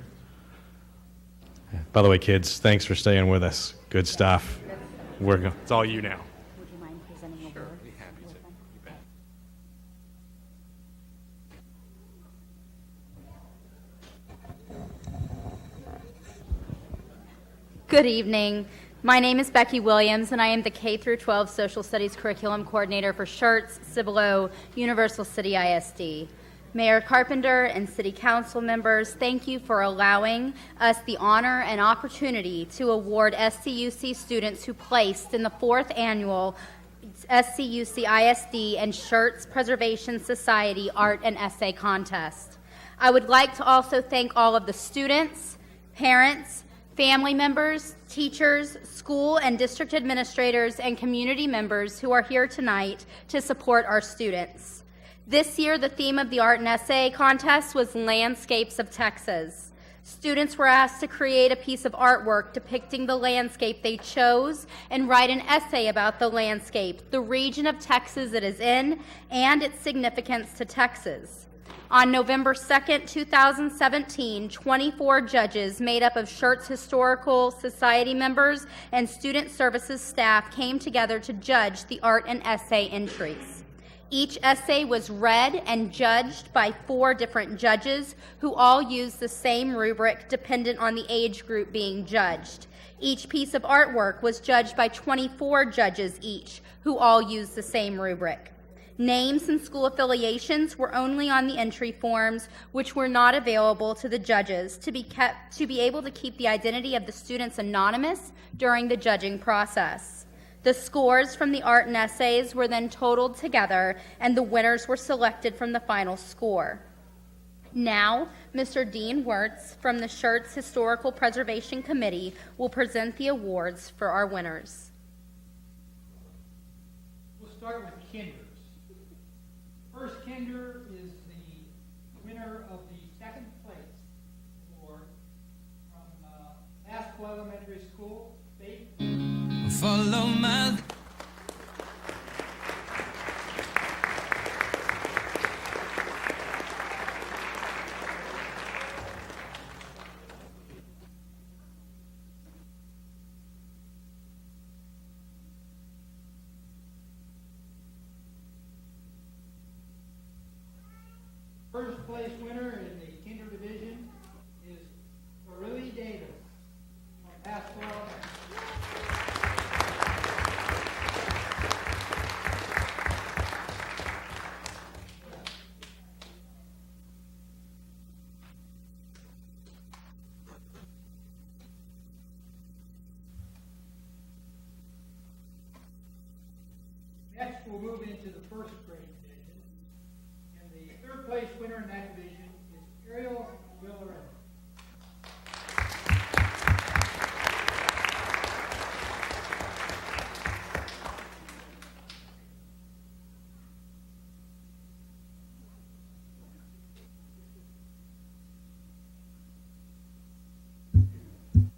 By the way, kids, thanks for staying with us. Good stuff. It's all you now. Would you mind presenting a word? I'd be happy to. You bet. Good evening. My name is Becky Williams, and I am the K-12 Social Studies Curriculum Coordinator for Schertz, Cibolo, Universal City ISD. Mayor Carpenter and City Council members, thank you for allowing us the honor and opportunity to award SCUC students who placed in the 4th Annual SCUC ISD and Schertz Preservation Society Art and Essay Contest. I would like to also thank all of the students, parents, family members, teachers, school and district administrators, and community members who are here tonight to support our students. This year, the theme of the Art and Essay Contest was Landscapes of Texas. Students were asked to create a piece of artwork depicting the landscape they chose and write an essay about the landscape, the region of Texas it is in, and its significance to Texas. On November 2nd, 2017, 24 judges made up of Schertz Historical Society members and Student Services staff came together to judge the art and essay entries. Each essay was read and judged by 4 different judges who all used the same rubric dependent on the age group being judged. Each piece of artwork was judged by 24 judges each, who all used the same rubric. Names and school affiliations were only on the entry forms, which were not available to the judges to be able to keep the identity of the students anonymous during the judging process. The scores from the art and essays were then totaled together, and the winners were selected from the final score. Now, Mr. Dean Wirtz from the Schertz Historical Preservation Committee will present the awards for our winners. We'll start with Kinders. First Kinder is the winner of the 2nd place award from Pasco Elementary School. Faith. Follow my... First place winner in the Kinder division is Barili Davis from Pasco Elementary. Next we'll move into the first grade division. And the third place winner in that division is Ariel Villarin.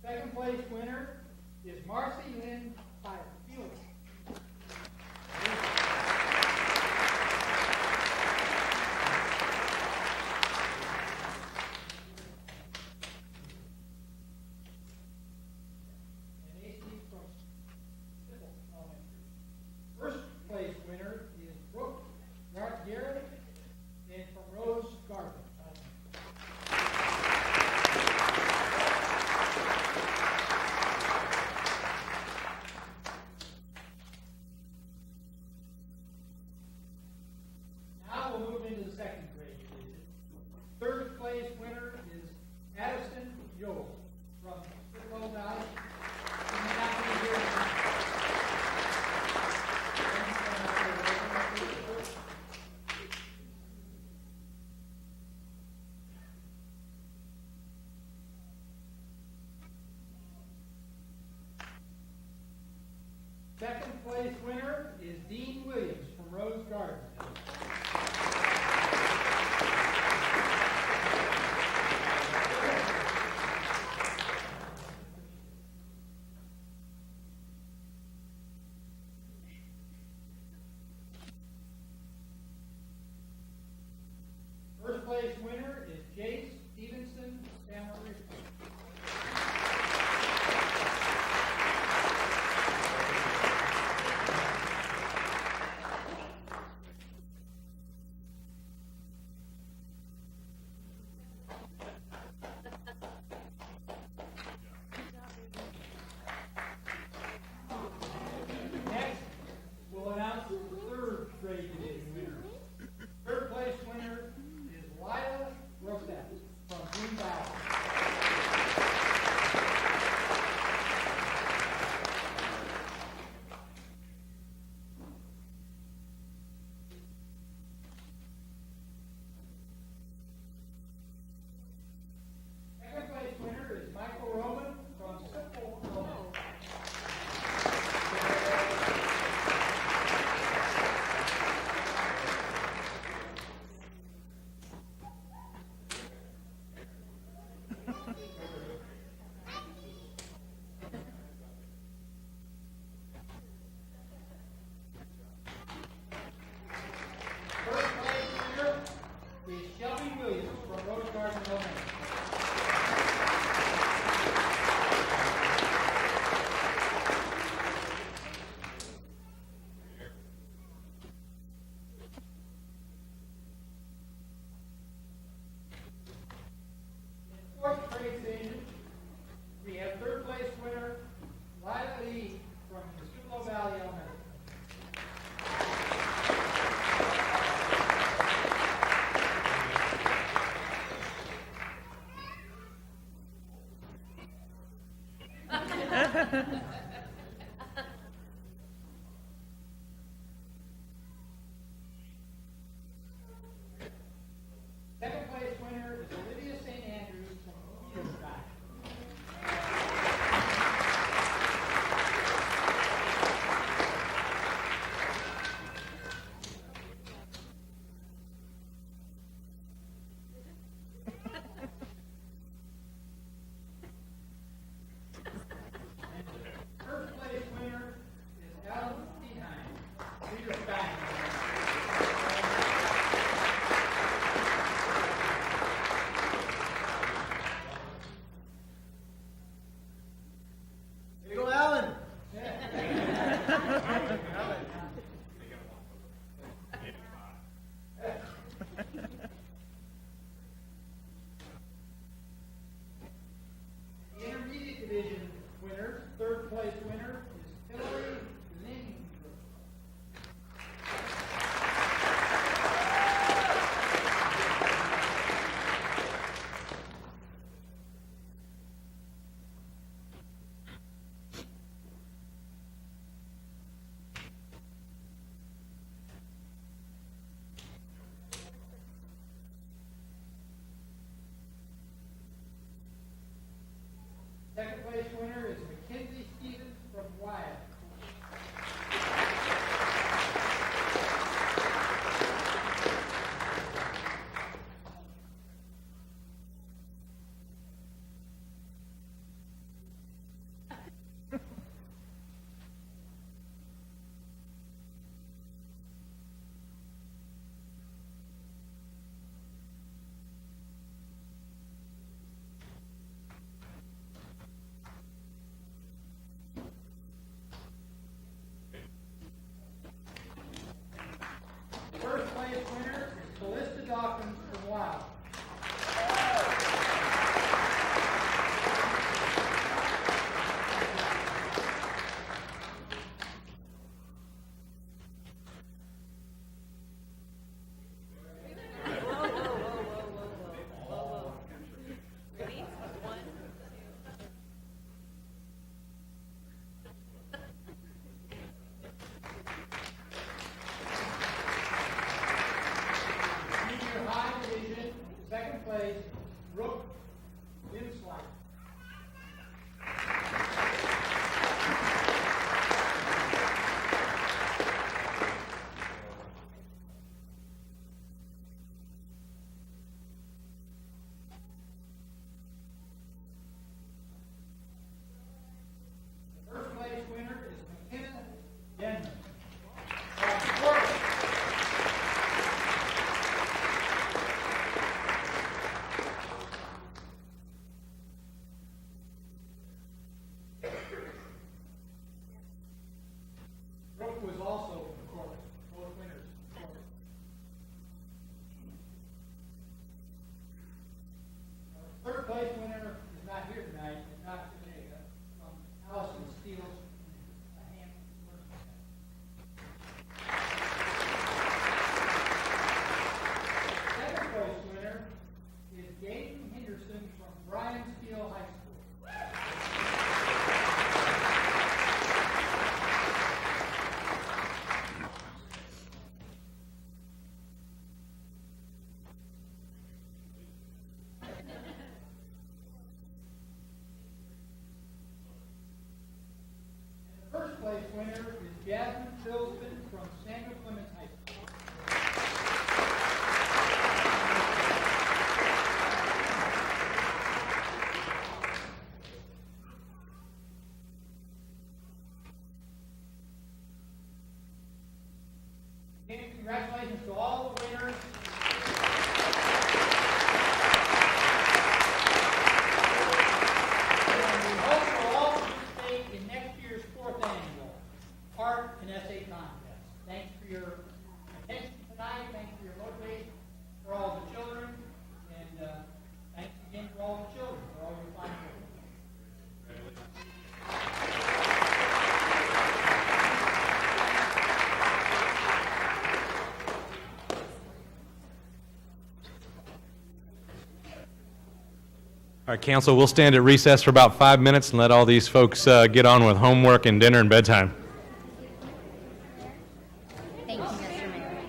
Second place winner is Marcy Lynn Fire. First place winner is Brooke Garrett, and from Rose Garden. Now we'll move into the second grade division. Third place winner is Addison Joel from Citadel Valley. She may not be here tonight. Second place winner is Dean Williams from Rose Garden. First place winner is Jace Stevenson Samaria. Next, we'll announce the third grade division winner. Third place winner is Lila second place, Brooke Winslight. The first place winner is McKenna Denman. Brooke was also recorded. Both winners recorded. Our third place winner is not here tonight. It's not today. From Allison Steele's hand. Second place winner is Gaten Henderson from Bryan Steele High School. The first place winner is Jasmine Philston from Samuel Clemens High School. Again, congratulations to all the winners. And we hope you'll all participate in next year's fourth annual art and essay contest. Thanks for your attention tonight. Thanks for your motivation for all the children. And thanks again for all the children for all your fine work. All right, council, we'll stand at recess for about 5 minutes and let all these folks get on with homework and dinner and bedtime. Thank you, Mr. Mayor.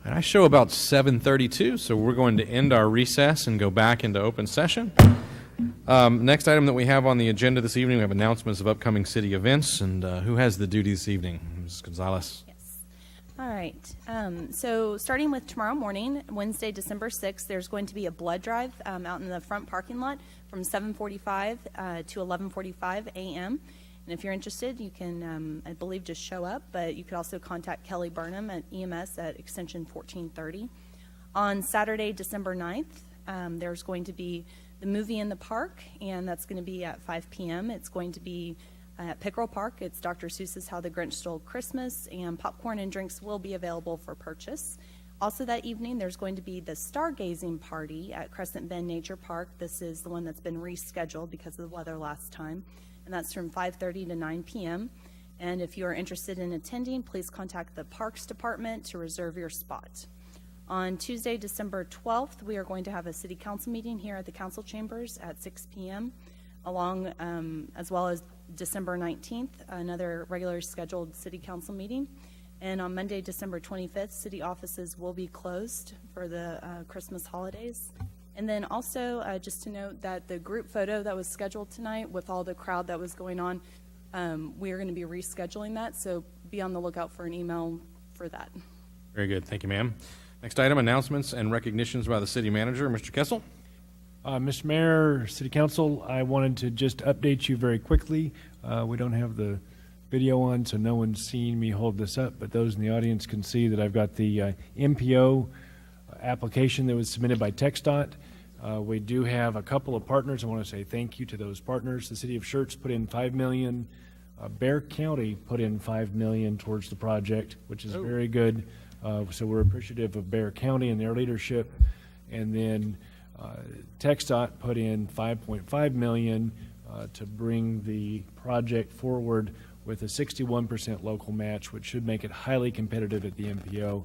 And I show about 7:32, so we're going to end our recess and go back into open session. Next item that we have on the agenda this evening, we have announcements of upcoming city events. And who has the duty this evening? Ms. Gonzalez. All right. So starting with tomorrow morning, Wednesday, December 6th, there's going to be a blood drive out in the front parking lot from 7:45 to 11:45 a.m. And if you're interested, you can, I believe, just show up. But you could also contact Kelly Burnham at EMS at extension 1430. On Saturday, December 9th, there's going to be the movie in the park, and that's going to be at 5 p.m. It's going to be at Pickerel Park. It's Dr. Seuss's How the Grinch Stole Christmas, and popcorn and drinks will be available for purchase. Also that evening, there's going to be the stargazing party at Crescent Bend Nature Park. This is the one that's been rescheduled because of the weather last time, and that's from 5:30 to 9 p.m. And if you are interested in attending, please contact the Parks Department to reserve your spot. On Tuesday, December 12th, we are going to have a city council meeting here at the council chambers at 6 p.m., along as well as December 19th, another regularly scheduled city council meeting. And on Monday, December 25th, city offices will be closed for the Christmas holidays. And then also, just to note that the group photo that was scheduled tonight with all the crowd that was going on, we are going to be rescheduling that, so be on the lookout for an email for that. Very good. Thank you, ma'am. Next item, announcements and recognitions by the city manager. Mr. Kessel. Mr. Mayor, City Council, I wanted to just update you very quickly. We don't have the video on, so no one's seeing me hold this up, but those in the audience can see that I've got the MPO application that was submitted by TxDOT. We do have a couple of partners. I want to say thank you to those partners. The city of Schertz put in $5 million. Bear County put in $5 million towards the project, which is very good. So we're appreciative of Bear County and their leadership. And then TxDOT put in $5.5 million to bring the project forward with a 61% local match, which should make it highly competitive at the MPO.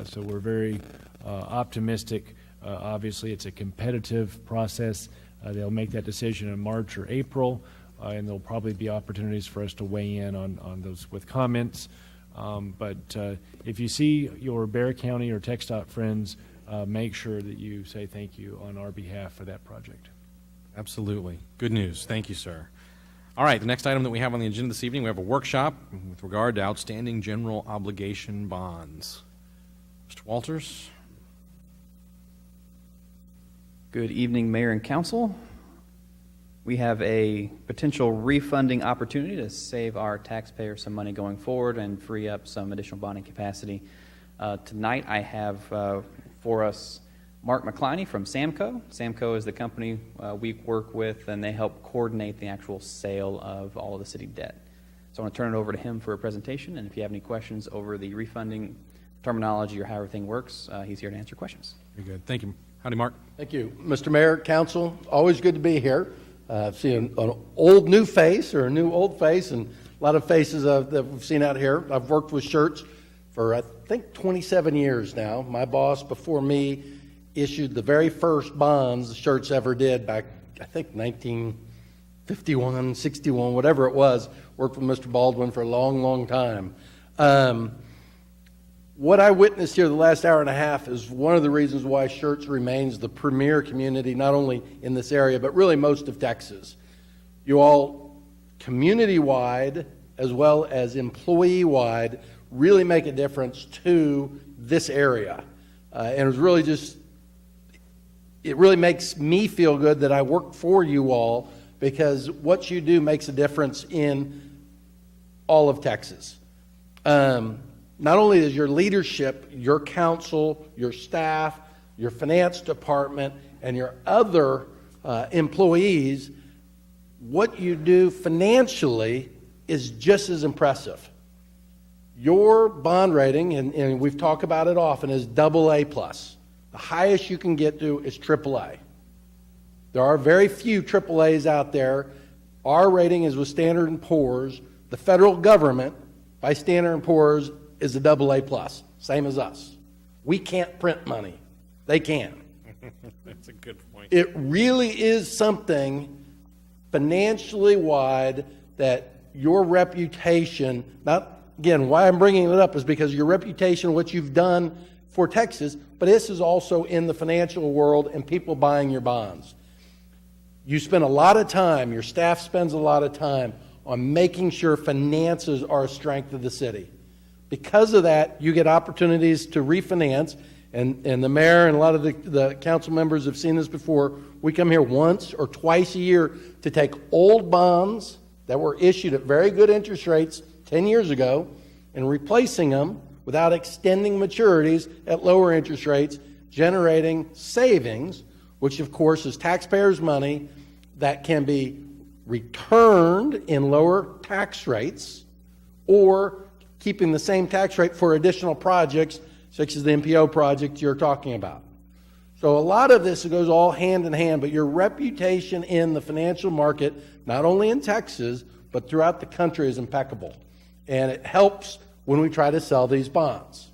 So we're very optimistic. Obviously, it's a competitive process. They'll make that decision in March or April, and there'll probably be opportunities for us to weigh in on those with comments. But if you see your Bexar County or TxDOT friends, make sure that you say thank you on our behalf for that project. Absolutely. Good news. Thank you, sir. All right, the next item that we have on the agenda this evening, we have a workshop with regard to outstanding general obligation bonds. Mr. Walters? Good evening, Mayor and Council. We have a potential refunding opportunity to save our taxpayers some money going forward and free up some additional bonding capacity. Tonight I have for us Mark McCliney from Samco. Samco is the company we work with, and they help coordinate the actual sale of all of the city debt. So I want to turn it over to him for a presentation, and if you have any questions over the refunding terminology or how everything works, he's here to answer questions. Very good. Thank you. Howdy, Mark. Thank you. Mr. Mayor, Council, always good to be here. See an old new face or a new old face, and a lot of faces that we've seen out here. I've worked with Schertz for, I think, 27 years now. My boss before me issued the very first bonds Schertz ever did back, I think, 1951, 61, whatever it was. Worked with Mr. Baldwin for a long, long time. What I witnessed here the last hour and a half is one of the reasons why Schertz remains the premier community, not only in this area, but really most of Texas. You all, community-wide as well as employee-wide, really make a difference to this area. And it was really just, it really makes me feel good that I work for you all, because what you do makes a difference in all of Texas. Not only is your leadership, your council, your staff, your finance department, and your other employees, what you do financially is just as impressive. Your bond rating, and we've talked about it often, is AA+. The highest you can get to is AAA. There are very few AAAs out there. Our rating is with Standard & Poor's. The federal government, by Standard & Poor's, is a AA+, same as us. We can't print money. They can. That's a good point. It really is something financially wide that your reputation, not, again, why I'm bringing it up is because your reputation, what you've done for Texas, but this is also in the financial world and people buying your bonds. You spend a lot of time, your staff spends a lot of time on making sure finances are a strength of the city. Because of that, you get opportunities to refinance, and the mayor and a lot of the council members have seen this before. We come here once or twice a year to take old bonds that were issued at very good interest rates 10 years ago and replacing them without extending maturities at lower interest rates, generating savings, which of course is taxpayers' money that can be returned in lower tax rates or keeping the same tax rate for additional projects, such as the MPO project you're talking about. So a lot of this goes all hand in hand, but your reputation in the financial market, not only in Texas, but throughout the country, is impeccable. And it helps when we try to sell these bonds.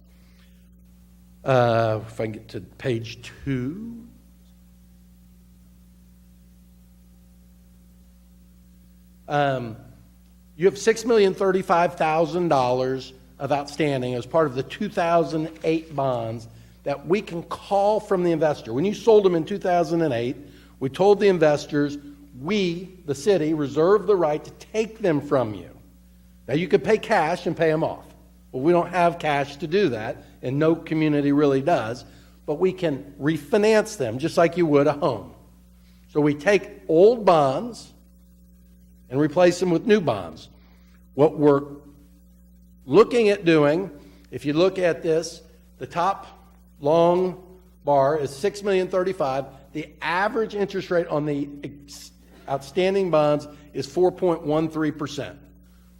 If I can get to page 2. You have $6,035,000 of outstanding as part of the 2008 bonds that we can call from the investor. When you sold them in 2008, we told the investors, we, the city, reserve the right to take them from you. Now, you could pay cash and pay them off. Well, we don't have cash to do that, and no community really does, but we can refinance them just like you would a home. So we take old bonds and replace them with new bonds. What we're looking at doing, if you look at this, the top long bar is $6,035,000. The average interest rate on the outstanding bonds is 4.13%.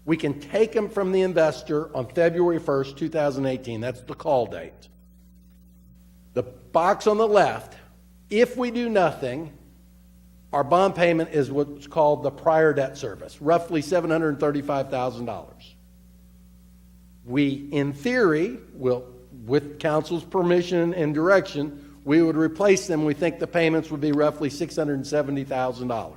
We can take them from the investor on February 1st, 2018. That's the call date. The box on the left, if we do nothing, our bond payment is what's called the prior debt service, roughly $735,000. We, in theory, will, with council's permission and direction, we would replace them. We think the payments would be roughly $670,000.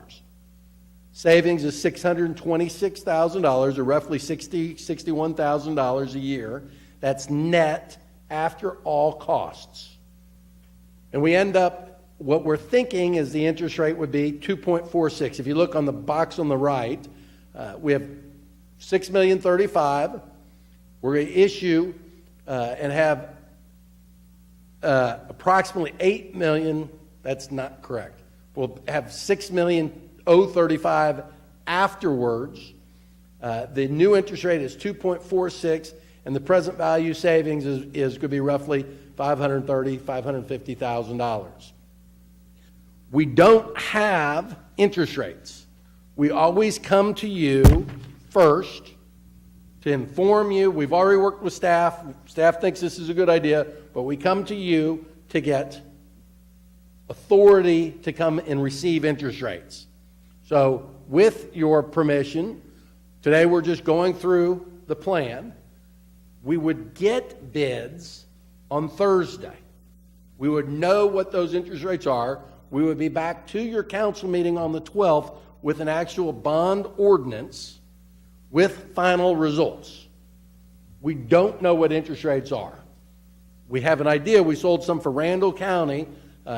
Savings is $626,000, or roughly $61,000 a year. That's net after all costs. And we end up, what we're thinking is the interest rate would be 2.46. If you look on the box on the right, we have $6,035,000. We're going to issue and have approximately $8 million. That's not correct. We'll have $6,035,000 afterwards. The new interest rate is 2.46, and the present value savings is going to be roughly $530,000, $550,000. We don't have interest rates. We always come to you first to inform you. We've already worked with staff. Staff thinks this is a good idea, but we come to you to get authority to come and receive interest rates. So with your permission, today we're just going through the plan. We would get bids on Thursday. We would know what those interest rates are. We would be back to your council meeting on the 12th with an actual bond ordinance with final results. We don't know what interest rates are. We have an idea. We sold some for Randall County.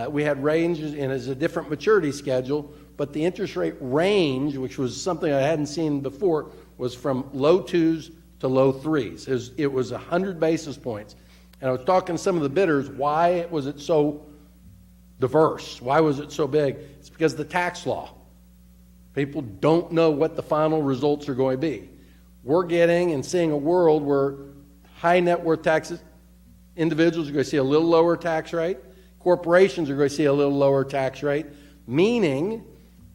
We had ranges, and it's a different maturity schedule, but the interest rate range, which was something I hadn't seen before, was from low 2s to low 3s. It was 100 basis points. And I was talking to some of the bidders, why was it so diverse? Why was it so big? It's because of the tax law. People don't know what the final results are going to be. We're getting and seeing a world where high net worth taxes, individuals are going to see a little lower tax rate. Corporations are going to see a little lower tax rate, meaning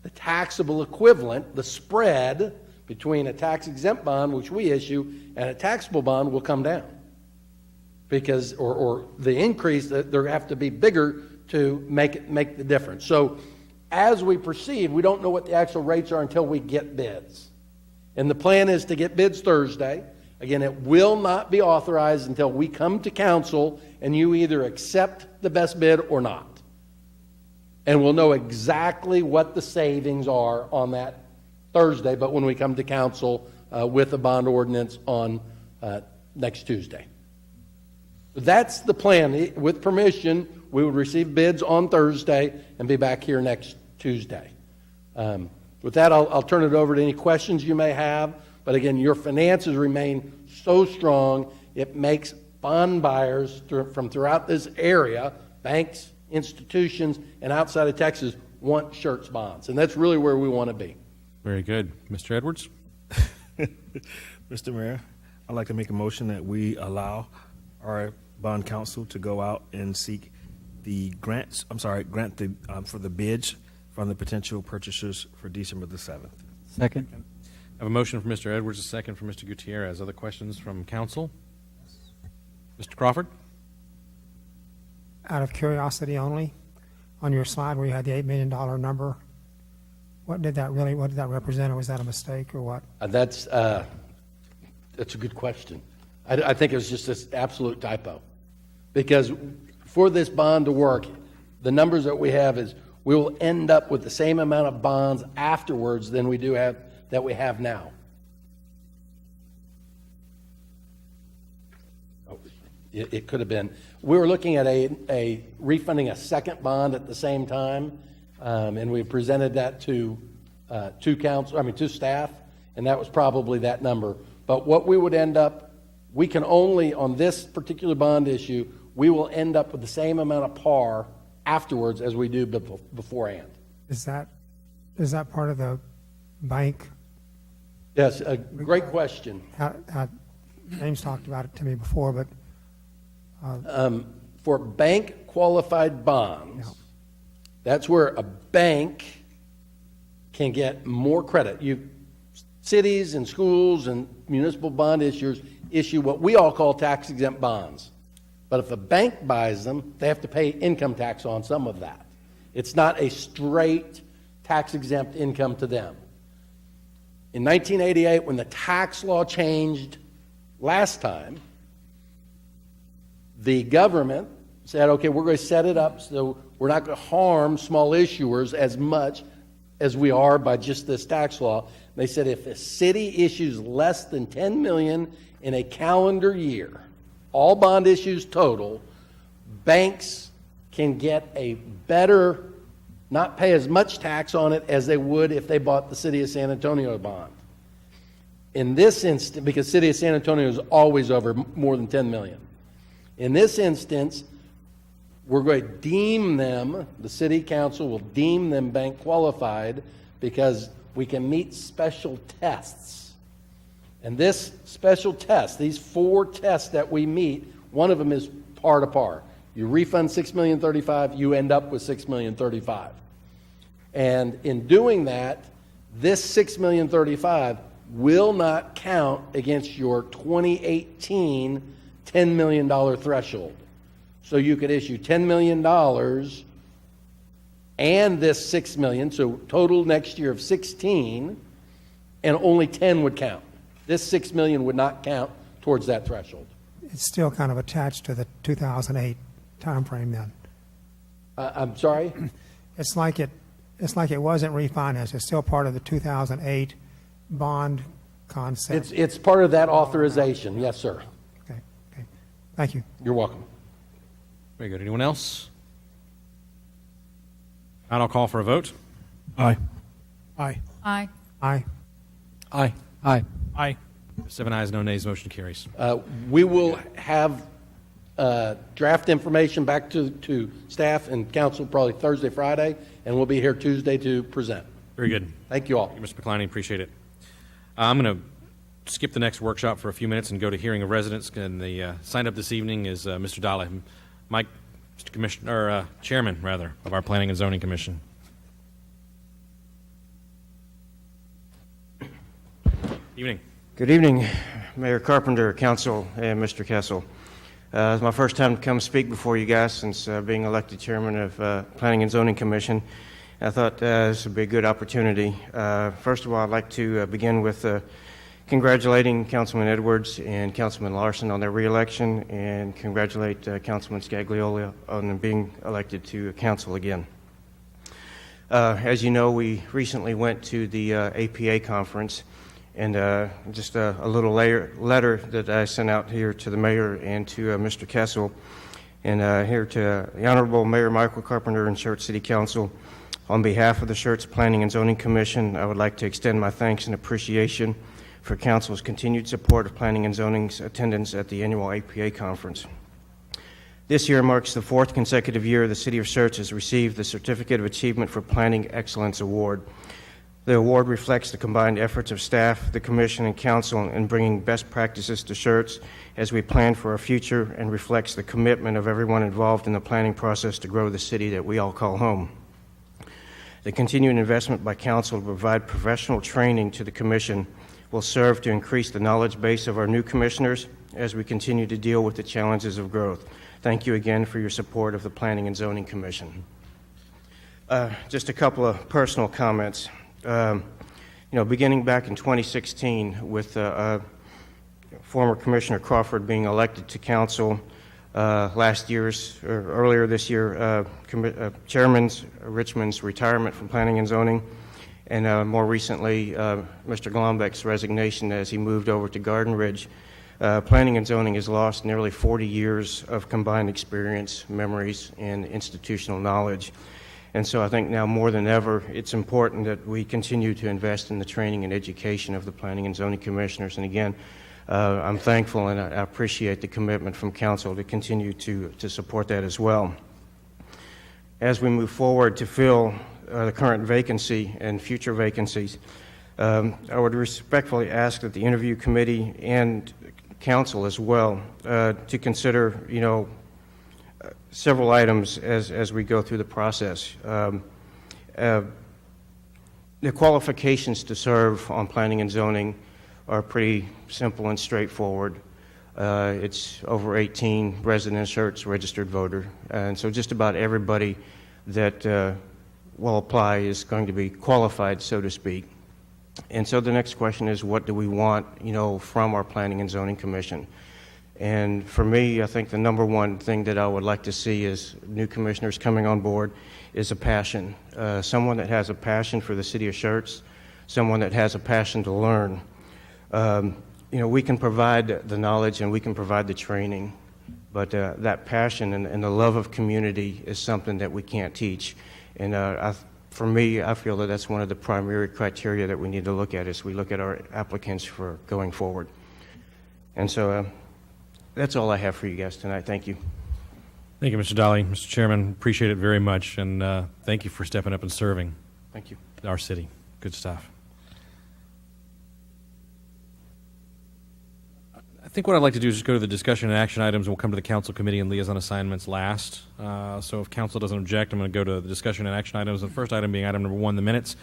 the taxable equivalent, the spread between a tax-exempt bond, which we issue, and a taxable bond will come down. Because, or the increase, that there have to be bigger to make the difference. So as we proceed, we don't know what the actual rates are until we get bids. And the plan is to get bids Thursday. Again, it will not be authorized until we come to council and you either accept the best bid or not. And we'll know exactly what the savings are on that Thursday, but when we come to council with a bond ordinance on next Tuesday. That's the plan. With permission, we would receive bids on Thursday and be back here next Tuesday. With that, I'll turn it over to any questions you may have. But again, your finances remain so strong, it makes bond buyers from throughout this area, banks, institutions, and outside of Texas, want Schertz bonds. And that's really where we want to be. Very good. Mr. Edwards? Mr. Mayor, I'd like to make a motion that we allow our bond counsel to go out and seek the grant for the bids from the potential purchasers for December the 7th. Second. I have a motion from Mr. Edwards, a second from Mr. Gutierrez. Other questions from council? Mr. Crawford? Out of curiosity only, on your slide where you had the $8 million number, what did that represent, or was that a mistake, or what? That's a good question. I think it was just this absolute typo. Because for this bond to work, the numbers that we have is we will end up with the same amount of bonds afterwards than we do have that we have now. It could have been. We were looking at a refunding a second bond at the same time, and we presented that to staff, and that was probably that number. But what we would end up, we can only, on this particular bond issue, we will end up with the same amount of par afterwards as we do beforehand. Is that part of the bank? Yes, a great question. James talked about it to me before, but for bank qualified bonds, that's where a bank can get more credit. Cities and schools and municipal bond issuers issue what we all call tax exempt bonds. But if a bank buys them, they have to pay income tax on some of that. It's not a straight tax-exempt income to them. In 1988, when the tax law changed last time, the government said, okay, we're going to set it up so we're not going to harm small issuers as much as we are by just this tax law. They said if a city issues less than $10 million in a calendar year, all bond issues total, banks can get a better, not pay as much tax on it as they would if they bought the City of San Antonio bond. In this instance, because City of San Antonio is always over more than $10 million. In this instance, we're going to deem them, the City Council will deem them bank qualified because we can meet special tests. And this special test, these 4 tests that we meet, one of them is par to par. You refund $6,035,000, you end up with $6,035,000. And in doing that, this $6,035,000 will not count against your 2018 $10 million threshold. So you could issue $10 million and this $6 million, so total next year of 16, and only 10 would count. This $6 million would not count towards that threshold. It's still kind of attached to the 2008 timeframe then. I'm sorry? It's like it wasn't refinanced. It's still part of the 2008 bond concept. It's part of that authorization. Yes, sir. Okay. Thank you. You're welcome. Very good. Anyone else? And I'll call for a vote. Aye. Aye. Aye. Aye. Aye. Aye. Aye. 7 ayes, no nays, motion carries. We will have draft information back to staff and council probably Thursday, Friday, and we'll be here Tuesday to present. Very good. Thank you all. Thank you, Mr. McCliney, appreciate it. I'm going to skip the next workshop for a few minutes and go to hearing of residents. And the sign up this evening is Mr. Dalla, Mike, Mr. Commissioner, or Chairman, rather, of our Planning and Zoning Commission. Evening. Good evening, Mayor Carpenter, Council, and Mr. Kessel. It's my first time to come speak before you guys since being elected Chairman of Planning and Zoning Commission. I thought this would be a good opportunity. First of all, I'd like to begin with congratulating Councilman Edwards and Councilman Larson on their reelection, and congratulate Councilman Scagliola on being elected to council again. As you know, we recently went to the APA conference, and just a little letter that I sent out here to the mayor and to Mr. Kessel, and here to the Honorable Mayor Michael Carpenter and Schertz City Council. On behalf of the Schertz Planning and Zoning Commission, I would like to extend my thanks and appreciation for Council's continued support of Planning and Zoning's attendance at the annual APA conference. This year marks the 4th consecutive year the City of Schertz has received the Certificate of Achievement for Planning Excellence Award. The award reflects the combined efforts of staff, the Commission, and Council in bringing best practices to Schertz as we plan for our future, and reflects the commitment of everyone involved in the planning process to grow the city that we all call home. The continued investment by Council to provide professional training to the Commission will serve to increase the knowledge base of our new commissioners as we continue to deal with the challenges of growth. Thank you again for your support of the Planning and Zoning Commission. Just a couple of personal comments. Beginning back in 2016 with former Commissioner Crawford being elected to council, earlier this year, Chairman Richmond's retirement from Planning and Zoning, and more recently, Mr. Glombeck's resignation as he moved over to Garden Ridge. Planning and Zoning has lost nearly 40 years of combined experience, memories, and institutional knowledge. And so I think now more than ever, it's important that we continue to invest in the training and education of the Planning and Zoning Commissioners. And again, I'm thankful and I appreciate the commitment from Council to continue to support that as well. As we move forward to fill the current vacancy and future vacancies, I would respectfully ask that the interview committee and Council as well to consider, several items as we go through the process. The qualifications to serve on Planning and Zoning are pretty simple and straightforward. It's over 18, resident Schertz, registered voter. And so just about everybody that will apply is going to be qualified, so to speak. And so the next question is, what do we want, from our Planning and Zoning Commission? And for me, I think the number one thing that I would like to see is new commissioners coming on board is a passion. Someone that has a passion for the city of Schertz, someone that has a passion to learn. We can provide the knowledge and we can provide the training, but that passion and the love of community is something that we can't teach. And for me, I feel that that's one of the primary criteria that we need to look at as we look at our applicants for going forward. And so that's all I have for you guys tonight. Thank you. Thank you, Mr. Dolly. Mr. Chairman, appreciate it very much, and thank you for stepping up and serving Thank you. our city. Good stuff. I think what I'd like to do is just go to the discussion and action items, and we'll come to the council committee and liaison assignments last. So if council doesn't object, I'm going to go to the discussion and action items. The first item being item number 1, the minutes.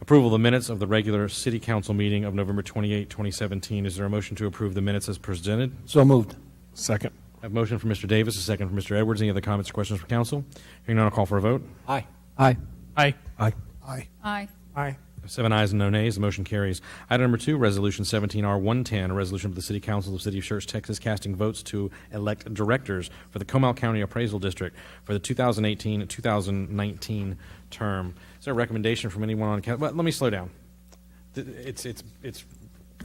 Approval of the minutes of the regular city council meeting of November 28, 2017. Is there a motion to approve the minutes as presented? So moved. Second. I have a motion from Mr. Davis, a second from Mr. Edwards. Any other comments or questions for council? Hearing none, I'll call for a vote. Aye. Aye. Aye. Aye. Aye. Aye. Aye. 7 ayes and no nays. The motion carries. Item number 2, Resolution 17R110, a resolution of the City Council of the City of Schertz, Texas, casting votes to elect directors for the Comal County Appraisal District for the 2018-2019 term. Is there a recommendation from anyone on council? Well, let me slow down. It's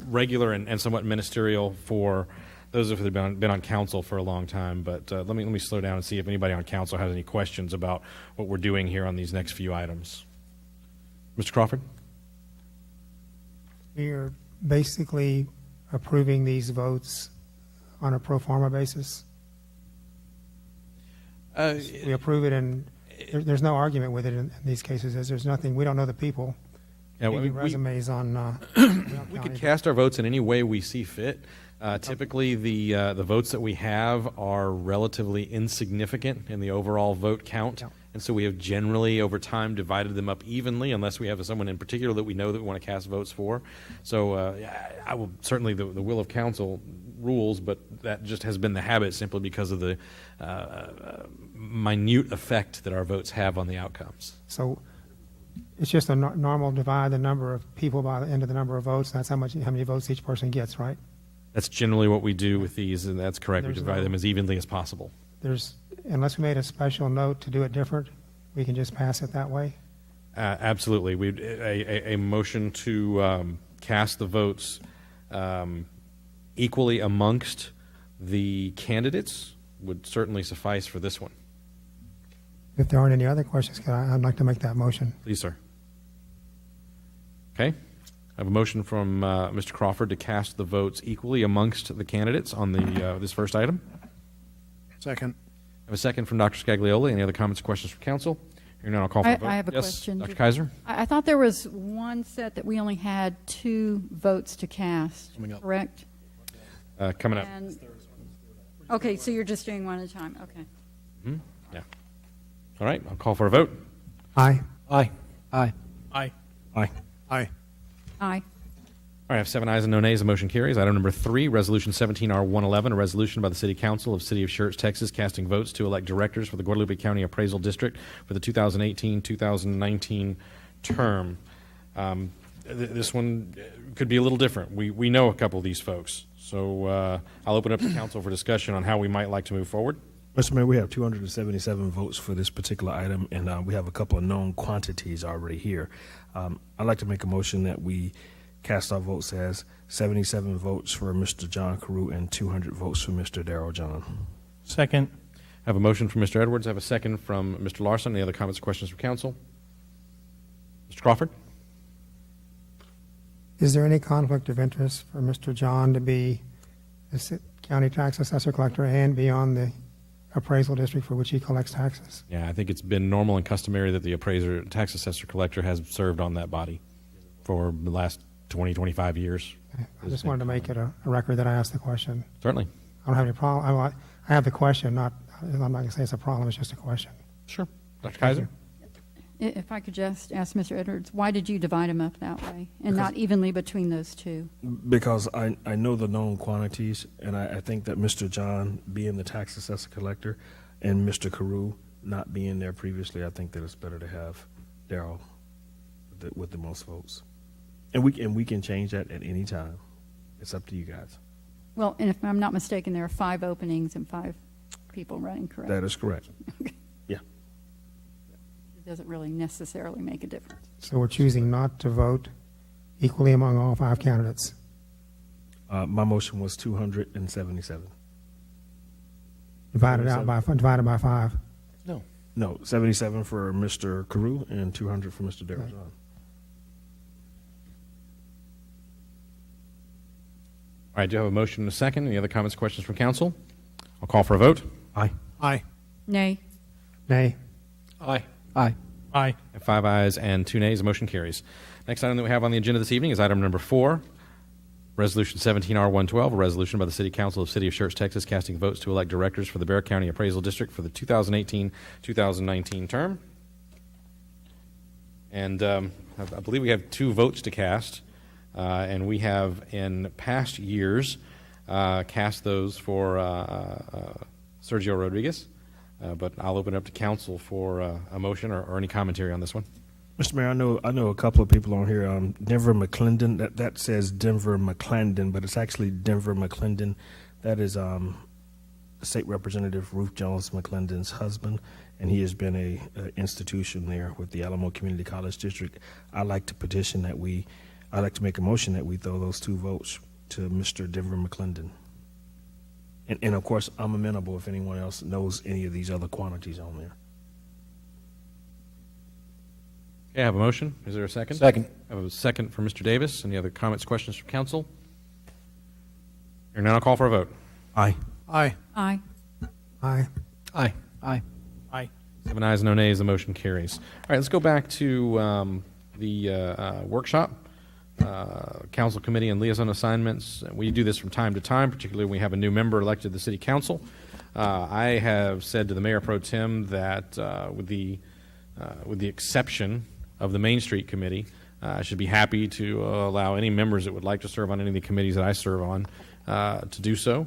regular and somewhat ministerial for those of us that have been on council for a long time, but let me slow down and see if anybody on council has any questions about what we're doing here on these next few items. Mr. Crawford? We are basically approving these votes on a pro forma basis. We approve it, and there's no argument with it in these cases, as there's nothing, we don't know the people. Yeah, We well, do resumes on. We could cast our votes in any way we see fit. Typically, the votes that we have are relatively insignificant in the overall vote count. And so we have generally, over time, divided them up evenly, unless we have someone in particular that we know that we want to cast votes for. So I will certainly, the will of council rules, but that just has been the habit simply because of the minute effect that our votes have on the outcomes. So it's just a normal divide the number of people by the end of the number of votes. That's how many votes each person gets, right? That's generally what we do with these, and that's correct. We divide them as evenly as possible. Unless we made a special note to do it different, we can just pass it that way? Absolutely. A motion to cast the votes equally amongst the candidates would certainly suffice for this one. If there aren't any other questions, I'd like to make that motion. Please, sir. Okay. I have a motion from Mr. Crawford to cast the votes equally amongst the candidates on this first item. Second. I have a second from Dr. Scaglioli. Any other comments or questions from council? Hearing none, I'll call for a vote. I have a yes, question. Dr. Kaiser? I thought there was one set that we only had 2 votes to cast, correct? Coming up. Okay, so you're just doing one at a time. Okay. Mm-hmm. Yeah. All right, I'll call for a vote. Aye. Aye. Aye. Aye. Aye. Aye. Aye. All right, I have 7 ayes and no nays. The motion carries. Item number 3, Resolution 17R111, a resolution by the City Council of City of Schertz, Texas, casting votes to elect directors for the Guadalupe County Appraisal District for the 2018-2019 term. This one could be a little different. We know a couple of these folks, so I'll open up to council for discussion on how we might like to move forward. Mr. Mayor, we have 277 votes for this particular item, and we have a couple of known quantities already here. I'd like to make a motion that we cast our votes as 77 votes for Mr. John Carew and 200 votes for Mr. Darrell John. Second. I have a motion from Mr. Edwards. I have a second from Mr. Larson. Any other comments or questions from council? Mr. Crawford? Is there any conflict of interest for Mr. John to be the county tax assessor collector and be on the appraisal district for which he collects taxes? Yeah, I think it's been normal and customary that the appraiser, tax assessor collector has served on that body for the last 20, 25 years. I just wanted to make it a record that I asked the question. Certainly. I don't have any problem. I have the question, I'm not going to say it's a problem, it's just a question. Sure. Dr. Kaiser? If I could just ask Mr. Edwards, why did you divide them up that way and not evenly between those 2? Because I know the known quantities, and I think that Mr. John being the tax assessor collector and Mr. Carew not being there previously, I think that it's better to have Darrell with the most votes. And we can change that at any time. It's up to you guys. Well, and if I'm not mistaken, there are 5 openings and 5 people running, correct? That is correct. Yeah. It doesn't really necessarily make a difference. So we're choosing not to vote equally among all 5 candidates. My motion was 277. Divided by 5. No, 77 for Mr. Carew and 200 for Mr. Darrell John. All right, do you have a motion and a second? Any other comments, questions from council? I'll call for a vote. Aye. Aye. Nay. Nay. Aye. Aye. Aye. 5 ayes and 2 nays, the motion carries. Next item that we have on the agenda this evening is item number 4, Resolution 17R112, a resolution by the City Council of City of Schertz, Texas, casting votes to elect directors for the Bexar County Appraisal District for the 2018-2019 term. And I believe we have 2 votes to cast, and we have in past years cast those for Sergio Rodriguez, but I'll open it up to council for a motion or any commentary on this one. Mr. Mayor, I know a couple of people on here. Denver McClendon, that says Denver McClendon, but it's actually Denver McClendon. That is State Representative Ruth Jones McClendon's husband, and he has been a institution there with the Alamo Community College District. I'd like to make a motion that we throw those 2 votes to Mr. Denver McClendon. And of course, I'm amenable if anyone else knows any of these other quantities on there. Okay, I have a motion. Is there a second? Second. I have a second for Mr. Davis. Any other comments, questions from council? Hearing none, I'll call for a vote. Aye. Aye. Aye. Aye. Aye. Aye. Aye. 7 ayes, no nays, the motion carries. All right, let's go back to the workshop. Council committee and liaison assignments. We do this from time to time, particularly when we have a new member elected to the city council. I have said to the mayor pro tem that with the exception of the Main Street Committee, I should be happy to allow any members that would like to serve on any of the committees that I serve on to do so.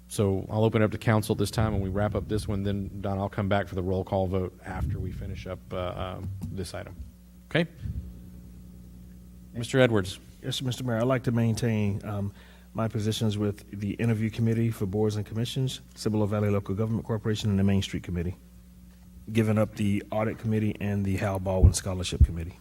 So I'll open it up to council this time when we wrap up this one. Then, Don, I'll come back for the roll call vote after we finish up this item. Okay? Mr. Edwards. Yes, Mr. Mayor, I'd like to maintain my positions with the Interview Committee for Boards and Commissions, Cibolo Valley Local Government Corporation, and the Main Street Committee, giving up the Audit Committee and the Hal Baldwin Scholarship Committee.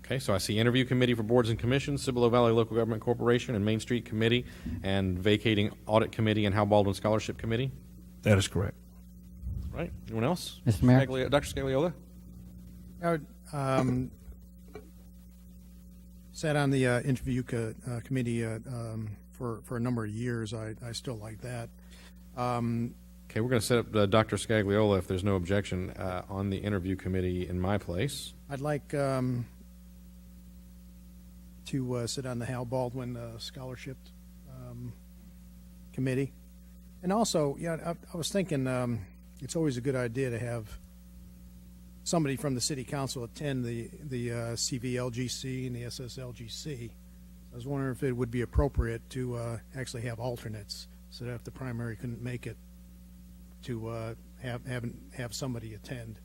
Okay, so I see Interview Committee for Boards and Commissions, Cibolo Valley Local Government Corporation, and Main Street Committee, and vacating Audit Committee and Hal Baldwin Scholarship Committee. That is correct. Right. Anyone else? Mr. Mayor? Dr. Scagliola? Sat on the interview committee for a number of years. I still like that. Okay, we're going to set up Dr. Scagliola, if there's no objection, on the interview committee in my place. I'd like to sit on the Hal Baldwin Scholarship Committee. And also, I was thinking it's always a good idea to have somebody from the city council attend the CVLGC and the SSLGC. I was wondering if it would be appropriate to actually have alternates, so that if the primary couldn't make it, to have somebody attend.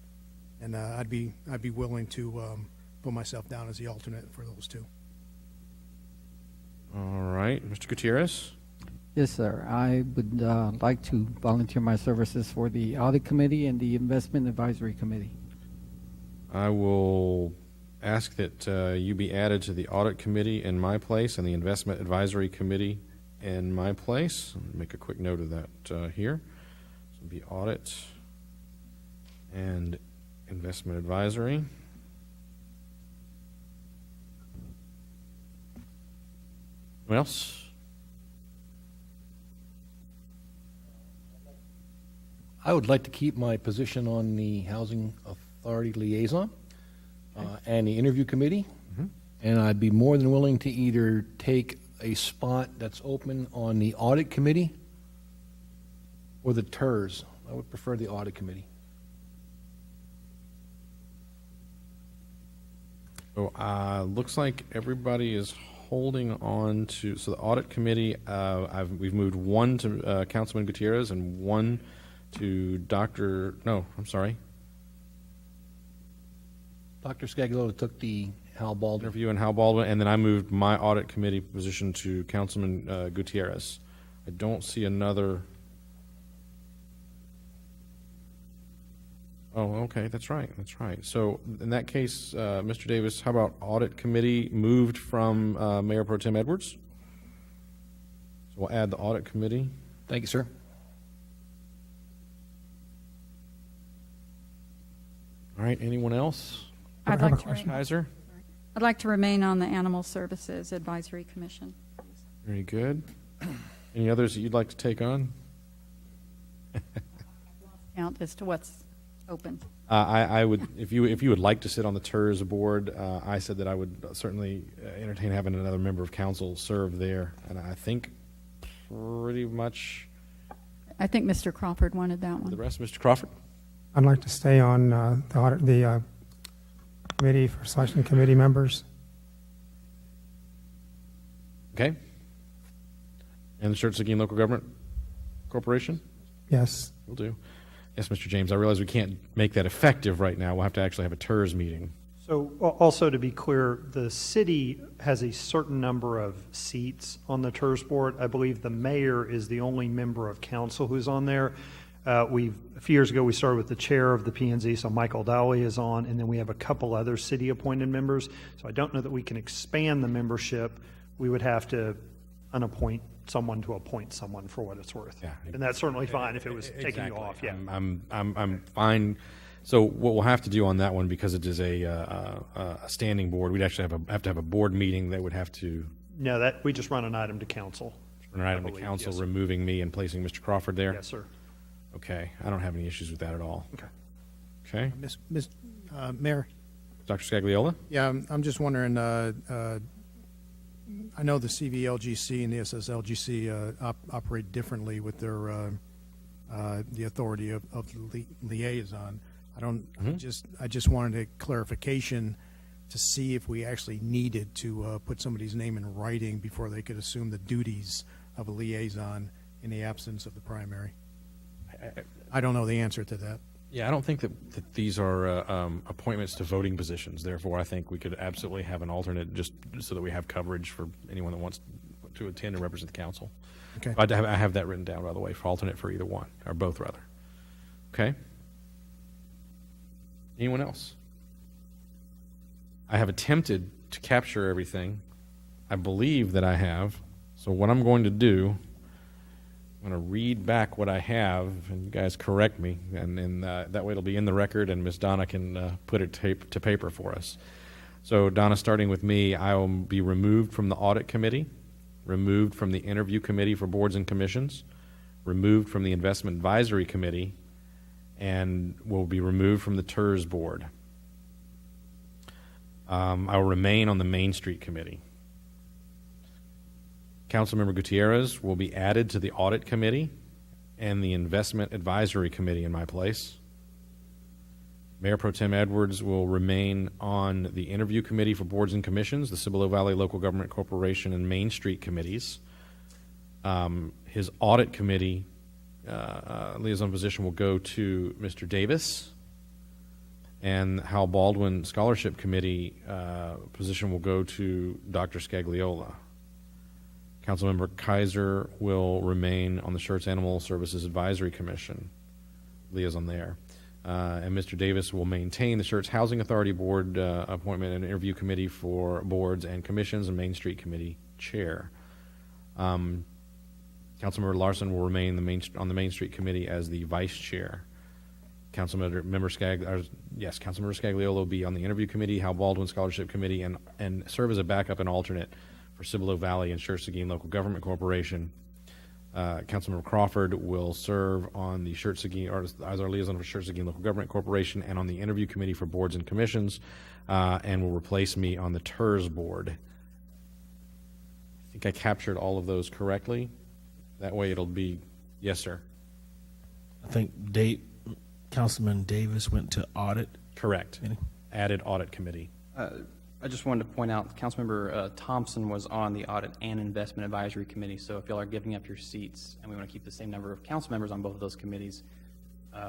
And I'd be willing to put myself down as the alternate for those 2. All right, Mr. Gutierrez? Yes, sir. I would like to volunteer my services for the Audit Committee and the Investment Advisory Committee. I will ask that you be added to the Audit Committee in my place and the Investment Advisory Committee in my place. I'll make a quick note of that here. So it'll be Audit and Investment Advisory. What else? I would like to keep my position on the Housing Authority Liaison and the Interview Committee, and I'd be more than willing to either take a spot that's open on the Audit Committee or the TERS. I would prefer the Audit Committee. So looks like everybody is holding on to, so the audit committee, we've moved one to Councilman Gutierrez and one to Dr., no, I'm sorry. Dr. Scagliola took the Hal Baldwin. Interview and Hal Baldwin, and then I moved my audit committee position to Councilman Gutierrez. I don't see another. Oh, okay, that's right, that's right. So in that case, Mr. Davis, how about audit committee moved from Mayor Pro Tem Edwards? So we'll add the audit committee. Thank you, sir. All right, anyone else? I'd like to Kaiser? I'd like to remain on the Animal Services Advisory Commission. Very good. Any others that you'd like to take on? Count as to what's open. I would, if you would like to sit on the TERS board, I said that I would certainly entertain having another member of council serve there, and I think pretty much. I think Mr. Crawford wanted that one. The rest, Mr. Crawford. I'd like to stay on the committee for selection committee members. Okay. And the Schertz Local Government Corporation? Yes. Will do. Yes, Mr. James, I realize we can't make that effective right now. We'll have to actually have a TERS meeting. So also to be clear, the city has a certain number of seats on the TERS board. I believe the mayor is the only member of council who's on there. A few years ago, we started with the chair of the P&Z, so Michael Dowley is on, and then we have a couple other city-appointed members. So I don't know that we can expand the membership. We would have to unappoint someone to appoint someone, for what it's worth. Yeah, and that's certainly fine if it was taking you off. Yeah, I'm fine. So what we'll have to do on that one, because it is a standing board, we'd actually have to have a board meeting that would have to. No, that we just run an item to council. Run an item to council, yes, removing me and placing Mr. Crawford there. Yes, sir. Okay, I don't have any issues with that at all. Okay. Okay. Mayor. Dr. Scagliola? Yeah, I'm just wondering, I know the CVLGC and the SSLGC operate differently with their the authority of liaison. I just wanted a clarification to see if we actually needed to put somebody's name in writing before they could assume the duties of a liaison in the absence of the primary. I don't know the answer to that. Yeah, I don't think that these are appointments to voting positions. Therefore, I think we could absolutely have an alternate just so that we have coverage for anyone that wants to attend and represent the council. Okay. I have that written down, by the way, for alternate for either one, or both, rather. Okay. Anyone else? I have attempted to capture everything. I believe that I have. So what I'm going to do, I'm going to read back what I have, and you guys correct me, and that way it'll be in the record, and Ms. Donna can put it to paper for us. So, Donna, starting with me, I will be removed from the audit committee, removed from the interview committee for boards and commissions, removed from the investment advisory committee, and will be removed from the TERS board. I will remain on the Main Street committee. Councilmember Gutierrez will be added to the audit committee and the investment advisory committee in my place. Mayor Pro Tem Edwards will remain on the interview committee for boards and commissions, the Cibolo Valley Local Government Corporation and Main Street committees. His audit committee liaison position will go to Mr. Davis, and Hal Baldwin Scholarship Committee position will go to Dr. Scagliola. Councilmember Kaiser will remain on the Schertz Animal Services Advisory Commission, liaison there. And Mr. Davis will maintain the Schertz Housing Authority Board appointment and interview committee for boards and commissions and Main Street Committee chair. Councilmember Larson will remain on the Main Street Committee as the vice chair. Councilmember Scagliola will be on the interview committee, Hal Baldwin Scholarship Committee, and serve as a backup and alternate for Cibolo Valley and Schertz Local Government Corporation. Councilmember Crawford will serve on the Schertz as our liaison for Schertz Local Government Corporation and on the interview committee for boards and commissions, and will replace me on the TERS board. I think I captured all of those correctly. That way it'll be, yes, sir. I think Councilman Davis went to audit. Correct. Added audit committee. I just wanted to point out, Councilmember Thompson was on the Audit and Investment Advisory Committee, so if y'all are giving up your seats and we want to keep the same number of council members on both of those committees,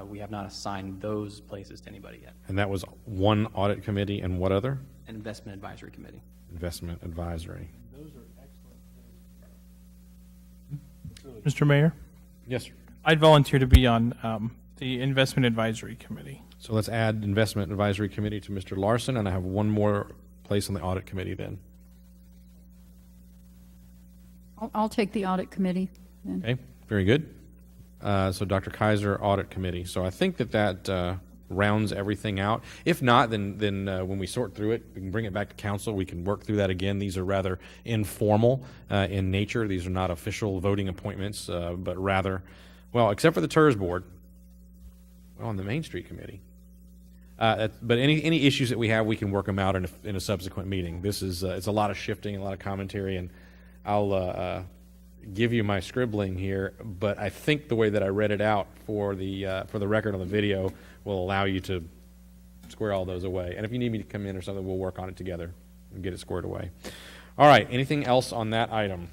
we have not assigned those places to anybody yet. And that was one audit committee and what other? An Investment Advisory Committee. Investment advisory. Those are excellent. Mr. Mayor? Yes, sir. I'd volunteer to be on the Investment Advisory Committee. So let's add Investment Advisory Committee to Mr. Larson, and I have one more place on the Audit Committee then. I'll take the audit committee then. Okay, very good. So Dr. Kaiser, Audit Committee. So I think that rounds everything out. If not, then when we sort through it, we can bring it back to council. We can work through that again. These are rather informal in nature. These are not official voting appointments, but rather, well, except for the TERS board, well, on the Main Street Committee. But any issues that we have, we can work them out in a subsequent meeting. This is it's a lot of shifting, a lot of commentary, and I'll give you my scribbling here. But I think the way that I read it out for the record on the video will allow you to square all those away. And if you need me to come in or something, we'll work on it together and get it squared away. All right. Anything else on that item?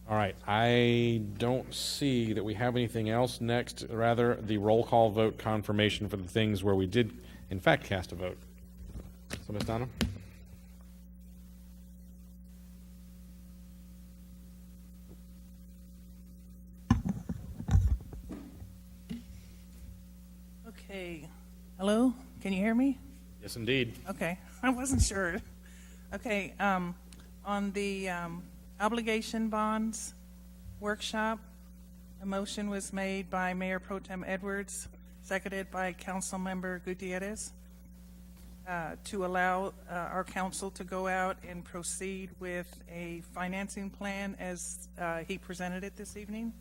All right, I don't see that we have anything else next. Rather, the roll call vote confirmation for the things where we did, in fact, cast a vote. So, Ms. Donna? Okay. Hello? Can you hear me? Yes, indeed. Okay. I wasn't sure. Okay. On the obligation bonds workshop, a motion was made by Mayor Pro Tem Edwards, seconded by Councilmember Gutierrez, to allow our council to go out and proceed with a financing plan as he presented it this evening.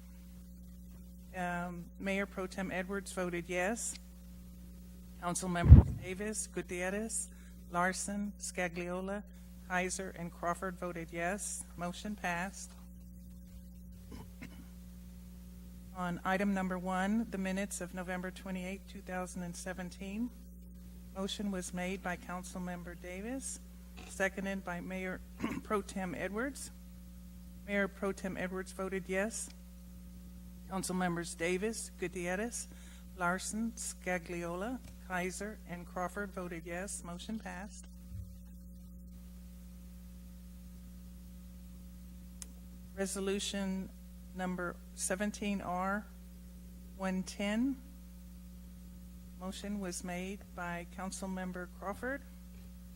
Mayor Pro Tem Edwards voted yes. Councilmembers Davis, Gutierrez, Larson, Scagliola, Kaiser, and Crawford voted yes. Motion passed. On item number 1, the minutes of November 28, 2017, motion was made by Councilmember Davis, seconded by Mayor Pro Tem Edwards. Mayor Pro Tem Edwards voted yes. Councilmembers Davis, Gutierrez, Larson, Scagliola, Kaiser, and Crawford voted yes. Motion passed. Resolution number 17R 110. Motion was made by Councilmember Crawford,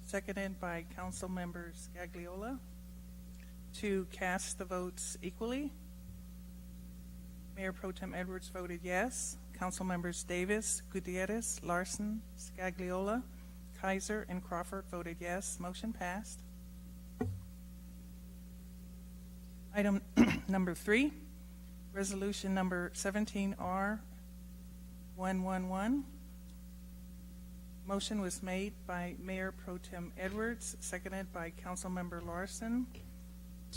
seconded by Councilmember Scagliola, to cast the votes equally. Mayor Pro Tem Edwards voted yes. Councilmembers Davis, Gutierrez, Larson, Scagliola, Kaiser, and Crawford voted yes. Motion passed. Item number 3, resolution number 17R 111. Motion was made by Mayor Pro Tem Edwards, seconded by Councilmember Larson,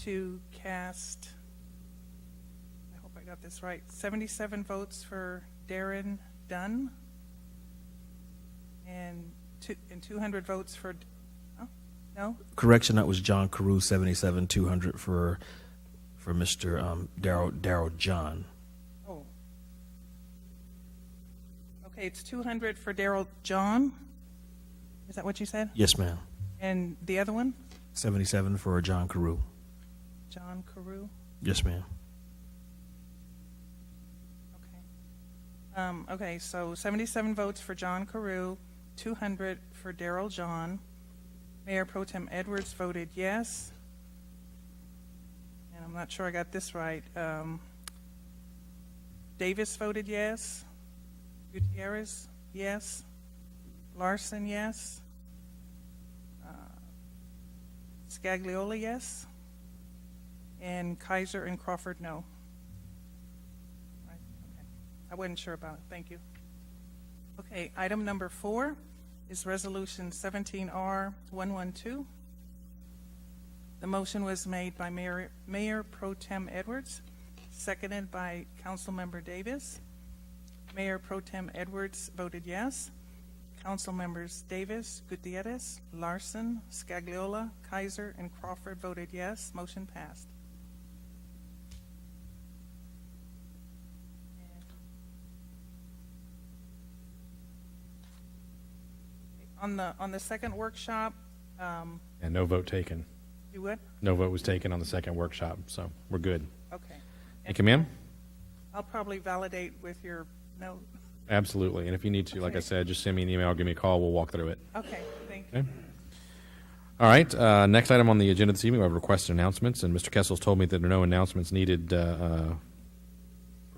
to cast, I hope I got this right, 77 votes for Darren Dunn and 200 votes for, oh, no? Correction, that was John Carew, 77, 200 for Mr. Darrell John. Oh. Okay, it's 200 for Darrell John. Is that what you said? Yes, ma'am. And the other one? 77 for John Carew. John Carew. Yes, ma'am. Okay, so 77 votes for John Carew, 200 for Darrell John. Mayor Pro Tem Edwards voted yes. And I'm not sure I got this right. Davis voted yes. Gutierrez, yes. Larson, yes. Scagliola, yes. And Kaiser and Crawford, no. Right, okay. I wasn't sure about it. Thank you. Okay, item number 4 is resolution 17R 112. The motion was made by Mayor Pro Tem Edwards, seconded by Councilmember Davis. Mayor Pro Tem Edwards voted yes. Council members Davis, Gutierrez, Larson, Scagliola, Kaiser, and Crawford voted yes. Motion passed. On the second workshop, And no vote taken. you what? No vote was taken on the second workshop, so we're good. Okay. Thank you, ma'am. I'll probably validate with your note. Absolutely. And if you need to, like I said, just send me an email, give me a call, we'll walk through it. Okay, thank you. Okay. All right, next item on the agenda this evening, we have requested announcements, and Mr. Kessel's told me that there are no announcements needed for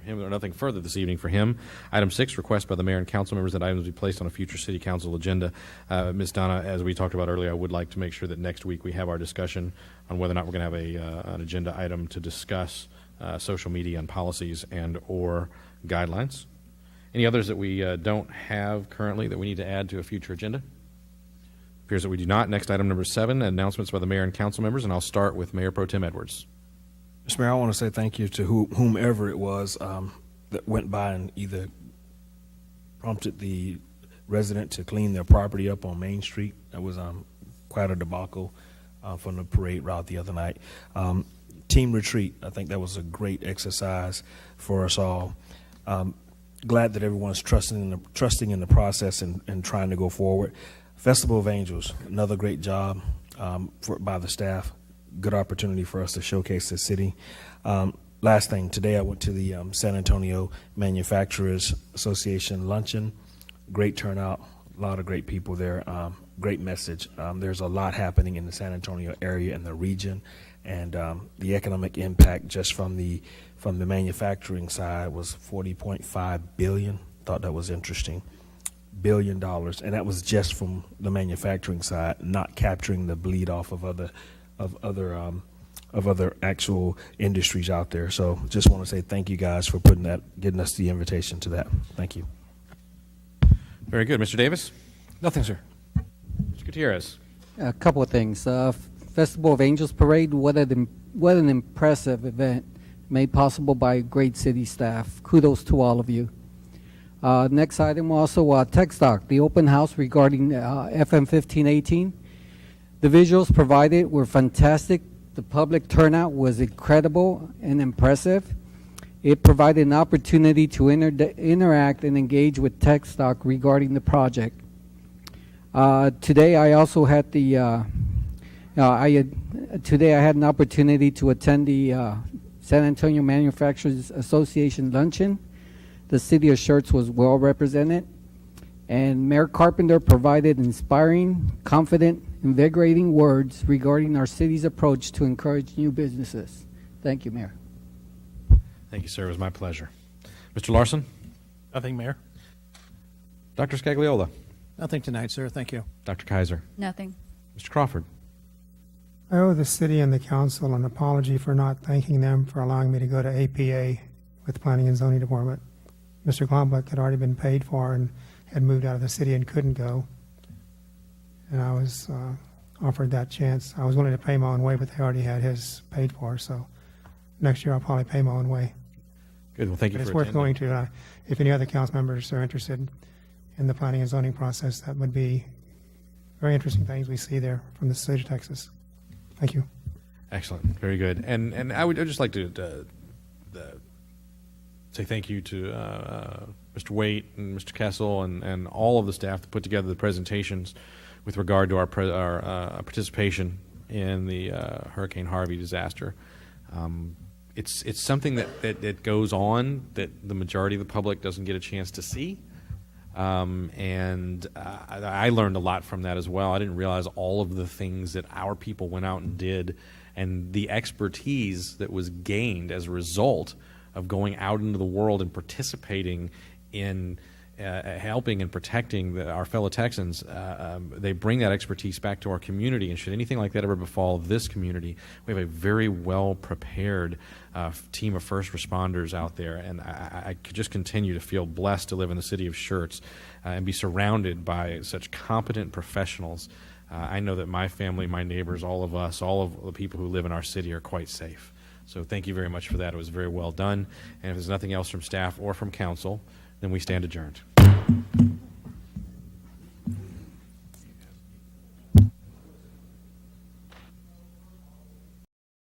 him, or nothing further this evening for him. Item 6, request by the mayor and council members that items be placed on a future city council agenda. Ms. Donna, as we talked about earlier, I would like to make sure that next week we have our discussion on whether or not we're going to have an agenda item to discuss social media and policies and or guidelines. Any others that we don't have currently that we need to add to a future agenda? Appears that we do not. Next, item number 7, announcements by the mayor and council members, and I'll start with Mayor Pro Tem Edwards. Mr. Mayor, I want to say thank you to whomever it was that went by and either prompted the resident to clean their property up on Main Street. That was quite a debacle from the parade route the other night. Team retreat, I think that was a great exercise for us all. Glad that everyone's trusting in the process and trying to go forward. Festival of Angels, another great job by the staff. Good opportunity for us to showcase the city. Last thing, today I went to the San Antonio Manufacturers Association luncheon. Great turnout, a lot of great people there. Great message. There's a lot happening in the San Antonio area and the region, and the economic impact just from the manufacturing side was $40.5 billion. Thought that was interesting. $1 billion, and that was just from the manufacturing side, not capturing the bleed off of other actual industries out there. So just want to say thank you guys for getting us the invitation to that. Thank you. Very good. Mr. Davis? Nothing, sir. Mr. Gutierrez? A couple of things. Festival of Angels Parade, what an impressive event made possible by great city staff. Kudos to all of you. Next item also, Tech Stock, the open house regarding FM 1518. The visuals provided were fantastic. The public turnout was incredible and impressive. It provided an opportunity to interact and engage with Tech Stock regarding the project. Today I also had today I had an opportunity to attend the San Antonio Manufacturers Association luncheon. The city of Schertz was well represented, and Mayor Carpenter provided inspiring, confident, invigorating words regarding our city's approach to encourage new businesses. Thank you, Mayor. Thank you, sir. It was my pleasure. Mr. Larson? Nothing, Mayor. Dr. Scagliola? Nothing tonight, sir. Thank you. Dr. Kaiser? Nothing. Mr. Crawford? I owe the city and the council an apology for not thanking them for allowing me to go to APA with the Planning and Zoning Department. Mr. Glombuck had already been paid for and had moved out of the city and couldn't go. And I was offered that chance. I was willing to pay my own way, but they already had his paid for. So next year I'll probably pay my own way. Good. Well, thank you But for it's worth attending. going to. If any other council members are interested in the planning and zoning process, that would be very interesting things we see there from the state of Texas. Thank you. Excellent. Very good. And I'd just like to say thank you to Mr. Waite and Mr. Kessel and all of the staff that put together the presentations with regard to our participation in the Hurricane Harvey disaster. It's something that goes on that the majority of the public doesn't get a chance to see. And I learned a lot from that as well. I didn't realize all of the things that our people went out and did, and the expertise that was gained as a result of going out into the world and participating in helping and protecting our fellow Texans. They bring that expertise back to our community, and should anything like that ever befall this community, we have a very well-prepared team of first responders out there, and I could just continue to feel blessed to live in the city of Schertz and be surrounded by such competent professionals. I know that my family, my neighbors, all of us, all of the people who live in our city are quite safe. So thank you very much for that. It was very well done. And if there's nothing else from staff or from council, then we stand adjourned.